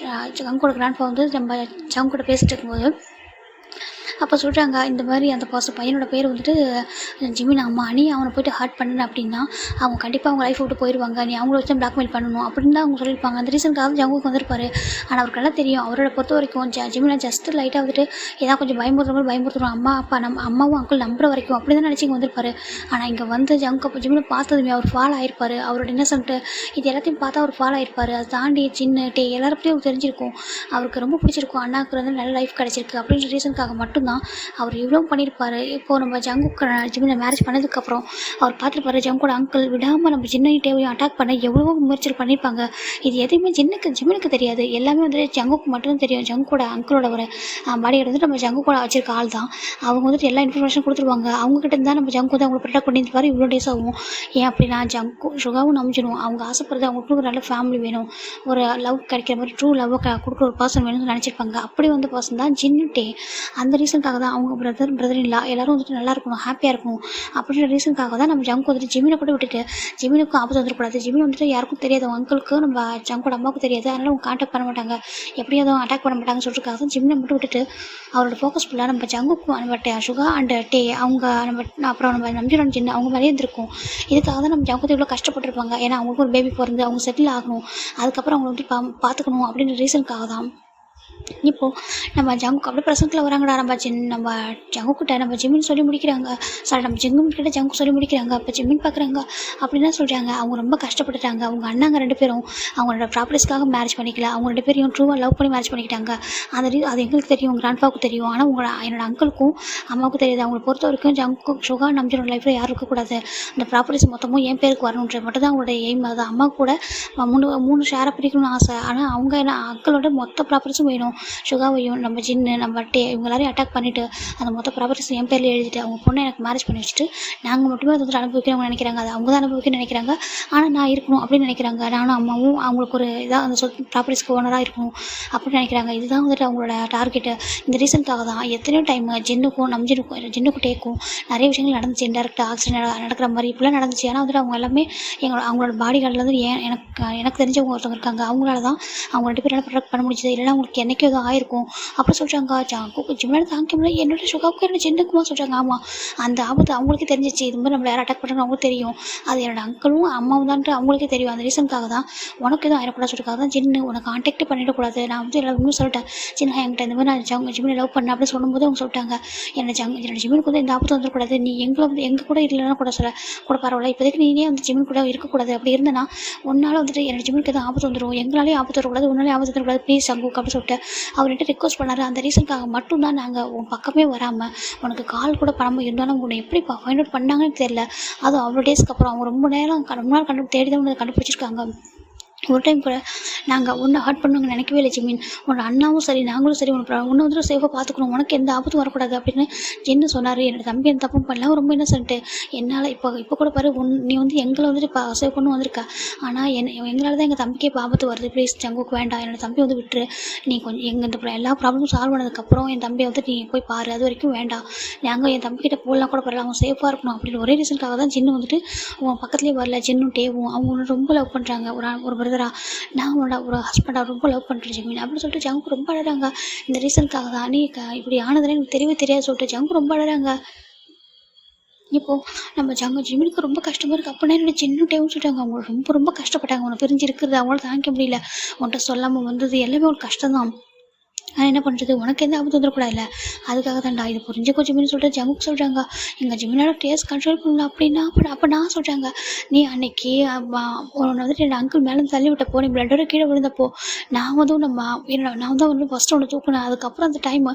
[SPEAKER 1] ஜங்கோட கிராண்ட்பா வந்து நம்ம ஜங்கோட பேசிட்டு இருக்கும்போது அப்போ சொல்கிறாங்க இந்த மாதிரி அந்த பையனோட பேர் வந்துட்டு ஜிமின் அம்மா, நீ அவனை போய்ட்டு ஹர்ட் பண்ணு அப்படின்னா அவங்க கண்டிப்பாக அவங்க லைஃப் விட்டு போயிடுவாங்க, நீ அவங்கள வச்சு பிளாக்மெயில் பண்ணணும் அப்படின்னு தான் அவங்க சொல்லியிருப்பாங்க. அந்த ரீசனுக்காக ஜங்குக்கு வந்திருப்பாரு. ஆனால் அவருக்கு நல்லா தெரியும் அவரோட பொறுத்த வரைக்கும் ஜிமினை ஜஸ்ட் லைட்டாக வந்துட்டு ஏதாவது கொஞ்சம் பயமுறுத்துறோம் அம்மா அப்பா நம்ம அம்மாவும் அங்கிள் நம்புற வரைக்கும் அப்படி தான் நினச்சி இங்கே வந்திருப்பாரு. ஆனால் இங்கே வந்து ஜங்கு ஜிமினை பார்த்ததுமே அவர் ஃபால் ஆகிருப்பார். அவரோட இன்னசென்ட்டு இது எல்லாத்தையும் பார்த்தா அவர் ஃபால் ஆகிருப்பார். அதை தாண்டி சின்ன எல்லாருப்பையும் அவருக்கு தெரிஞ்சிருக்கும், அவருக்கு ரொம்ப பிடிச்சிருக்கும் அண்ணாவுக்கு வந்து நல்ல லைஃப் கிடச்சிருக்கு அப்படின்ற ரீசனுக்காக மட்டும்தான் அவர் இவ்வளோ பண்ணியிருப்பார். இப்போது நம்ம ஜங்குக்கு ஜிமினை மேரேஜ் பண்ணதுக்கப்புறம் அவர் பார்த்துருப்பாரு ஜங்கோட அங்கிள் விடாமல் நம்ம ஜின்னையும் அட்டாக் பண்ண எவ்வளவோ முயற்சிகள் பண்ணியிருப்பாங்க. இது எதுவுமே ஜிமினுக்கு தெரியாது, எல்லாமே வந்து ஜங்குக்கு மட்டும்தான் தெரியும். ஜங்கோட அங்கிளோட ஒரு பாடியை வந்து நம்ம ஜங்கு கூட வச்சிருக்க ஆள் தான். அவங்க வந்துட்டு எல்லா இன்ஃபர்மேஷன் கொடுத்துருவாங்க. அவங்ககிட்ட இருந்தால் நம்ம ஜங்கு வந்து அவங்களை ப்ரொடெக்ட் பண்ணியிருப்பாரு இவ்வளோ டேஸ் ஆகும். ஏன் அப்படின்னா சுகாவும் நம்பிச்சிடும், அவங்க ஆசைப்படுறது அவங்களுக்கு ஒரு நல்ல ஃபேமிலி வேணும், ஒரு லவ் கிடைக்கிற மாதிரி ட்ரூ லவ் கொடுக்குற ஒரு பர்சன் வேணும்னு நினச்சிருப்பாங்க. அப்படி வந்து பர்சன் தான் ஜின்னுட்டே. அந்த ரீசனுக்காக தான் அவங்க பிரதர் இல்லை எல்லாரும் வந்துட்டு நல்லா இருக்கணும், ஹாப்பியாக இருக்கணும் அப்படின்ற ரீசனுக்காக தான் நம்ம ஜங்கு வந்துட்டு ஜிமினை கூட விட்டுட்டு ஜிமினுக்கும் ஆபத்து வந்துடக்கூடாது. ஜிமின் வந்துட்டு யாருக்கும் தெரியாது, அவங்க அங்கிளுக்கு நம்ம ஜங்கோட அம்மாவுக்கு தெரியாது, அதனால் அவங்க கான்டாக்ட் பண்ண மாட்டாங்க, எப்படியும் அட்டாக் பண்ண மாட்டாங்கன்னு சொல்லிட்டுருக்காக தான் ஜிமினை மட்டும் விட்டுட்டு அவரோட ஃபோக்கஸ் ஃபுல்லாக நம்ம ஜங்குக்கும் நம்ம சுகா அண்ட் டே அவங்க அப்புறம் நம்ம நம்பியோட ஜின்னு அவங்க மேலேயே இருந்திருக்கும். இதுக்காக தான் நம்ம ஜங்குக்கு இவ்வளோ கஷ்டப்பட்டுருப்பாங்க. ஏன்னா அவங்களுக்கு ஒரு பேபி பிறந்து அவங்க செட்டில் ஆகணும், அதுக்கப்புறம் அவங்க வந்து பார்த்துக்கணும் அப்படின்ற ரீசனுக்காக தான். இப்போது நம்ம ஜங்குக்கு அப்படியே ப்ரெசென்ட்டில் வராங்கடா. நம்ம ஜங்குக்கிட்ட நம்ம ஜிமின் சொல்லி முடிக்கிறாங்க, சாரி நம்ம ஜிமின்கிட்ட ஜங்கு சொல்லி முடிக்கிறாங்க. அப்போ ஜிமின் பார்க்குறாங்க அப்படின்னா சொல்கிறாங்க அவங்க ரொம்ப கஷ்டப்பட்டுட்டாங்க, அவங்க அண்ணாங்க 2 பேரும் அவங்களோட ப்ராப்பர்ட்டிஸ்க்காக மேரேஜ் பண்ணிக்கல, அவங்க 2 பேரையும் ட்ரூவாக லவ் பண்ணி மேரேஜ் பண்ணிக்கிட்டாங்க. அது எங்களுக்கு தெரியும், உங்கள் கிராண்ட்ஃபாவுக்கு தெரியும், ஆனால் என்னோட அங்கிளுக்கும் அம்மாவுக்கும் தெரியாது. அவங்களை பொறுத்த வரைக்கும் ஜங்கு சுகா நம்பியோட லைஃப்பில் யாரும் இருக்கக்கூடாது, அந்த ப்ராப்பர்ட்டிஸ் மொத்தமும் என் பேருக்கு வரணுன்றது மட்டும் தான் அவங்களோட எய்ம். அது அம்மா கூட 3 ஷேரை பிடிக்கணும்னு ஆசை, ஆனால் அவங்க என்ன அங்கிளோட மொத்த ப்ராப்பர்ட்டிஸும் வேணும். சுகாவையும் நம்ம ஜின்னு நம்ம டே இவங்க எல்லாரையும் அட்டாக் பண்ணிவிட்டு அந்த மொத்த ப்ராப்பர்ட்டிஸ் என் பேரில் எழுதிட்டு அவங்க பொண்ணை எனக்கு மேரேஜ் பண்ணி வச்சுட்டு நாங்கள் மட்டுமே அதை வந்துட்டு அனுபவிக்கிறவங்க நினைக்கிறாங்க, அது அவங்க தான் அனுபவிக்கணும்னு நினைக்கிறாங்க. ஆனால் நான் இருக்கணும் அப்படின்னு நினைக்கிறாங்க, நானும் அம்மாவும் அவங்களுக்கு ஒரு இதாக அந்த ப்ராப்பர்ட்டிஸ்க்கு ஓனராக இருக்கணும் அப்படின்னு நினைக்கிறாங்க. இதுதான் வந்துட்டு அவங்களோட டார்கெட்டு. இந்த ரீசனுக்காக தான் எத்தனையோ டைம் ஜின்னுக்கும் டேக்கும் நிறைய விஷயங்கள் நடந்துச்சு, இன்டெரக்டாக ஆக்சிடென்ட் நடக்கிற மாதிரி இப்படிலாம் நடந்துச்சு. ஆனால் வந்துட்டு அவங்க எல்லாமே அவங்களோட பாடி கார்டில் எனக்கு தெரிஞ்சவங்க ஒருத்தவங்க இருக்காங்க, அவங்களால தான் அவங்க 2 பேரும் ப்ரொடெக்ட் பண்ண முடிஞ்சது, இல்லைன்னா அவங்களுக்கு என்றைக்கும் எதுவும் ஆயிருக்கும் அப்படி சொல்கிறாங்க. ஜங்குக்கு ஜிம்னால தாங்க முடியல, என்னோட சுகாவுக்கு என்னோட ஜின்னுக்குமா சொல்கிறாங்க. ஆமாம், அந்த ஆபத்து அவங்களுக்கே தெரிஞ்சிச்சு, இது மாதிரி நம்மளை யாரும் அட்டாக் பண்ணுறாங்க அவங்களுக்கு தெரியும், அது என்னோட அங்கிளும் அம்மாவும் தான்ட்டு அவங்களுக்கே தெரியும். அந்த ரீசனுக்காக தான் உனக்கு எதுவும் ஆயிடக்கூடாது சொல்லிருக்காக தான் ஜின்னு உனக்கு கான்டாக்ட் பண்ணிடக்கூடாது. நான் வந்து எல்லாருமே சொல்லிட்டேன், சின்ன என்கிட்ட இந்த மாதிரி நான் ஜிம்மினை லவ் பண்ணேன் அப்படின்னு சொல்லும்போது அவங்க சொல்லிட்டாங்க, என்னோட ஜிம்முக்கு வந்து இந்த ஆபத்து வந்துடக்கூடாது, நீ எங்கள் கூட இல்லைன்னா கூட பரவாயில்ல, இப்போதைக்கு நீனே வந்து ஜிம்மின் கூட இருக்கக்கூடாது, அப்படி இருந்தேன்னா உன்னால் வந்துட்டு என்னோட ஜிம்முக்கு எதுவும் ஆபத்து வந்துடும், எங்களாலே ஆபத்து வரக்கூடாது, உன்னாலே ஆபத்து வந்துடக்கூடாது, ப்ளீஸ் ஜங்கு அப்படின்னு சொல்லிட்டு அவர்கிட்ட ரிக்வஸ்ட் பண்ணார். அந்த ரீசனுக்காக மட்டும்தான் நாங்கள் உன் பக்கமே வராமல் உனக்கு கால் கூட பண்ணாமல் இருந்தாலும் உன்னை எப்படி ஃபைண்ட் அவுட் பண்ணாங்கன்னு தெரியல. அதுவும் அவ்வளோ டேஸ்க்கு அப்புறம் அவங்க ரொம்ப நாள் தேடி தான் உன்னை கண்டுபிடிச்சிருக்காங்க. ஒரு டைம் கூட நாங்கள் ஒன்றை ஹர்ட் பண்ணுவாங்க நினைக்கவே இல்லை ஜிமின், உன்னோட அண்ணாவும் சரி நாங்களும் சரி ஒன்று வந்து சேஃபாக பார்த்துக்கணும், உனக்கு எந்த ஆபத்தும் வரக்கூடாது அப்படின்னு ஜின்னு சொன்னார். என்னோட தம்பி எந்த தப்பும் பண்ணலாம், ரொம்ப இன்னசென்ட்டு, என்னால் இப்போ கூட பாரு நீ வந்து எங்களை வந்துட்டு சேவ் பண்ணி வந்திருக்கா, ஆனால் எங்களால் தான் எங்கள் தம்பிக்கே இப்போ ஆபத்து வருது, ப்ளீஸ் ஜங்குக்கு வேண்டாம், என்னோட தம்பி வந்து விட்டுரு, நீ கொஞ்சம் இந்த எல்லா ப்ராப்ளமும் சால்வ் பண்ணதுக்கப்புறம் என் தம்பியை வந்து நீ போய் பாரு, அது வரைக்கும் வேண்டாம், நாங்கள் என் தம்பிக்கிட்ட போகலாம் கூட பரவாயில்ல, அவங்க சேஃபாக இருக்கணும் அப்படின்னு ஒரே ரீசனுக்காக தான் ஜின்னு வந்துட்டு உன் பக்கத்துலேயே வரல. ஜின்னும் டேவும் அவங்க ரொம்ப லவ் பண்ணுறாங்க, ஒரு பிரதரா நான் உன்னோட ஒரு ஹஸ்பண்டாக ரொம்ப லவ் பண்ணுறேன் ஜிமின் அப்படின்னு சொல்லிட்டு ஜங்கு ரொம்ப அழறாங்க. இந்த ரீசனுக்காக தான் நீ இப்படி ஆனதுன்னு எனக்கு தெரியவே தெரியாது சொல்லிட்டு ஜங்கு ரொம்ப அழறாங்க. இப்போது நம்ம ஜிமினுக்கு ரொம்ப கஷ்டமாக இருக்குது அப்படின்னா என்னோட சின்னுட்டேவும் சொல்லிட்டாங்க, அவங்க ரொம்ப கஷ்டப்பட்டாங்க, உன்னை பிரிஞ்சு இருக்கிறது அவங்களால தாங்கிக்க முடியல, உன்கிட்ட சொல்லாமல் வந்தது எல்லாமே ஒரு கஷ்டம் தான், ஆனால் என்ன பண்ணுறது, உனக்கு எந்த ஆபத்து வந்துடக்கூடாது இல்லை, அதுக்காக தான்டா இது புரிஞ்சுக்கோ ஜிமின்னு சொல்லிட்டு ஜங்குக்கு சொல்கிறாங்க. எங்கள் ஜிமினோட டேஸ்ட் கண்ட்ரோல் பண்ணலாம் அப்படின்னா அப்போ நான் சொல்கிறாங்க, நீ அன்னைக்கு உன்னை வந்துட்டு என் அங்கிள் மேலே தள்ளி விட்டப்போ நீ பிளட்டோட கீழே விழுந்தப்போ நான் வந்து ஃபஸ்ட்டு ஒன்று தூக்குனேன், அதுக்கப்புறம் அந்த டைம்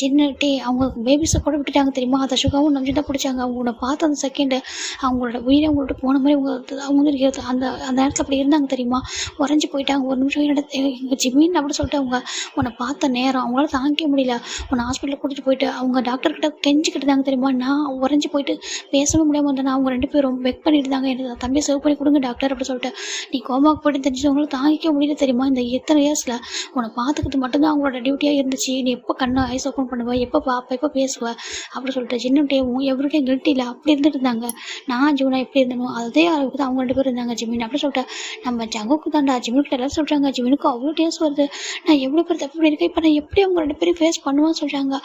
[SPEAKER 1] ஜின்னுட்டே அவங்க பேபிஸை கூட விட்டுட்டாங்க தெரியுமா, அதை சுகாவும் நம்பி தான் பிடிச்சாங்க, அவங்க உன்னை பார்த்து அந்த செகண்டு அவங்களோட உயிரை அவங்கள்ட்ட போன மாதிரி அவங்க வந்து அந்த நேரத்தில் அப்படி இருந்தாங்க தெரியுமா, உறைஞ்சி போயிட்டாங்க. ஒரு நிமிஷம் எங்கள் ஜிமின் அப்படி சொல்லிட்டு அவங்க உன்னை பார்த்த நேரம் அவங்களால தாங்கிக்க முடியல, உன்னை ஹாஸ்பிட்டலில் கூட்டிகிட்டு போயிட்டு அவங்க டாக்டர்கிட்ட கெஞ்சிக்கிட்டு தாங்க தெரியுமா, நான் உறைஞ்சி போயிட்டு பேசவே முடியாமல் வந்தேன், அவங்க 2 பேரும் பெக் பண்ணிட்டு தாங்க எனக்கு தம்பியை சேவ் பண்ணி கொடுங்க டாக்டர் அப்படி சொல்லிட்டு, நீ கோமாவுக்கு போய்ட்டு தெரிஞ்சு அவங்களால தாங்கிக்க முடியல தெரியுமா, இந்த எத்தனை இயர்ஸில் உன்னை பார்த்துக்கிட்டு மட்டும்தான் அவங்களோட டியூட்டியாக இருந்துச்சு, நீ எப்போ கண்ணை ஐஸ் ஓப்பன் பண்ணுவேன், எப்போ பார்ப்ப எப்போ பேசுவேன் அப்படி சொல்லிட்டு ஜின்னுட்டேவும் எவருடைய கில்ட்டி இல்லை அப்படி இருந்துட்டு இருந்தாங்க. நான் ஜூனா எப்படி இருந்தனும் அதே அளவுக்கு தான் அவங்க 2 பேரும் இருந்தாங்க. ஜிமின் அப்படி சொல்லிட்டு நம்ம ஜங்குக்கு தான்டா ஜிமினுக்கு எல்லாம் சொல்கிறாங்க, ஜிமினுக்கு அவ்வளோ டேஸ்ட் வருது, நான் எவ்வளோ பேர் தப்பு பண்ணியிருக்கேன், இப்போ நான் எப்படி அவங்க 2 பேரும் ஃபேஸ் பண்ணுவான்னு சொல்கிறாங்க.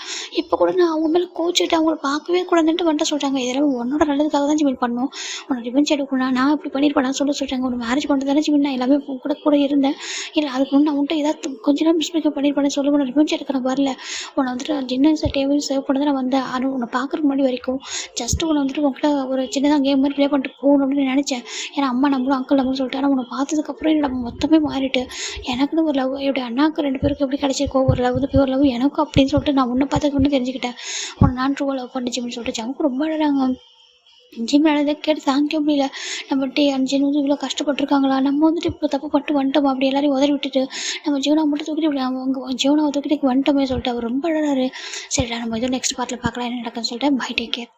[SPEAKER 1] இப்போ கூட நான் அவங்க மேலே கோச்சிட்டு அவங்கள பார்க்கவே கூடாதுன்ட்டு வந்துட்டு சொல்கிறாங்க. இதெல்லாம் உன்னோட நல்லதுக்காக தான் ஜிமின் பண்ணணும். உன்னை ரிவெஞ்ச் எடுக்கணும். நான் இப்படி பண்ணியிருப்பேன் சொல்கிறாங்க. உன்னை மேரேஜ் பண்ணுறது தானே ஜிமின், நான் எல்லாமே கூட இருந்தேன். இல்லை அதுக்கு முன்னே நான் உன்ட்ட ஏதாவது கொஞ்ச நேரம் மிஸ்மேக்கப் பண்ணியிருப்பேன்னு சொல்லி உன்னை ரிவெஞ்ச் எடுக்கிறேன் வரல. உன்னை வந்துட்டு டின்னர் டேபிள் சர்வ் பண்ண தான் நான் வந்தேன். ஆனால் உன்னை பார்க்குறதுக்கு முன்னாடி வரைக்கும் உன்னை வந்துட்டு உங்கள்கிட்ட ஒரு சின்னதாக கேம் மாதிரி ப்ளே பண்ணிட்டு போகணும் அப்படின்னு நினச்சேன். ஏன்னா அம்மா நம்மளும் அங்கிள் நம்மளும் சொல்லிட்டு. ஆனால் உன்னை பார்த்ததுக்கப்புறம் என்னோட மொத்தமே மாறிட்டு எனக்குன்னு ஒரு லவ் எப்படி அண்ணாவுக்கு 2 பேருக்கு எப்படி கிடச்சிருக்கோ ஒரு லவ் பியூர் லவ் எனக்கும் அப்படின்னு சொல்லிட்டு நான் உன்னை பார்த்துக்கு முன்னே தெரிஞ்சுக்கிட்டேன். உன்னை நான் ட்ரூவாக லவ் பண்ணிச்சுன்னு சொல்லிட்டு ஜங்கு ரொம்ப அழகாங்க. ஜிம் அழகதை கேட்டு தாங்கிக்க முடியல. நம்ம அஞ்சு இவ்வளோ கஷ்டப்பட்டுருக்காங்களா, நம்ம வந்துட்டு இப்போ தப்பு பண்ணிட்டு வந்துட்டோம் அப்படி எல்லாரையும் உதறி விட்டுட்டு நம்ம ஜீவனா மட்டும் தூக்கிட்டு இப்படி அவங்க ஜீவனாவை தூக்கிட்டு வந்துட்டோமே சொல்லிட்டு அவர் ரொம்ப அழகாரு. சரிடா நம்ம இதோ நெக்ஸ்ட் பார்ட்டில் பார்க்கலாம் என்ன நடக்குன்னு சொல்லிட்டு பை டேக் கேர்.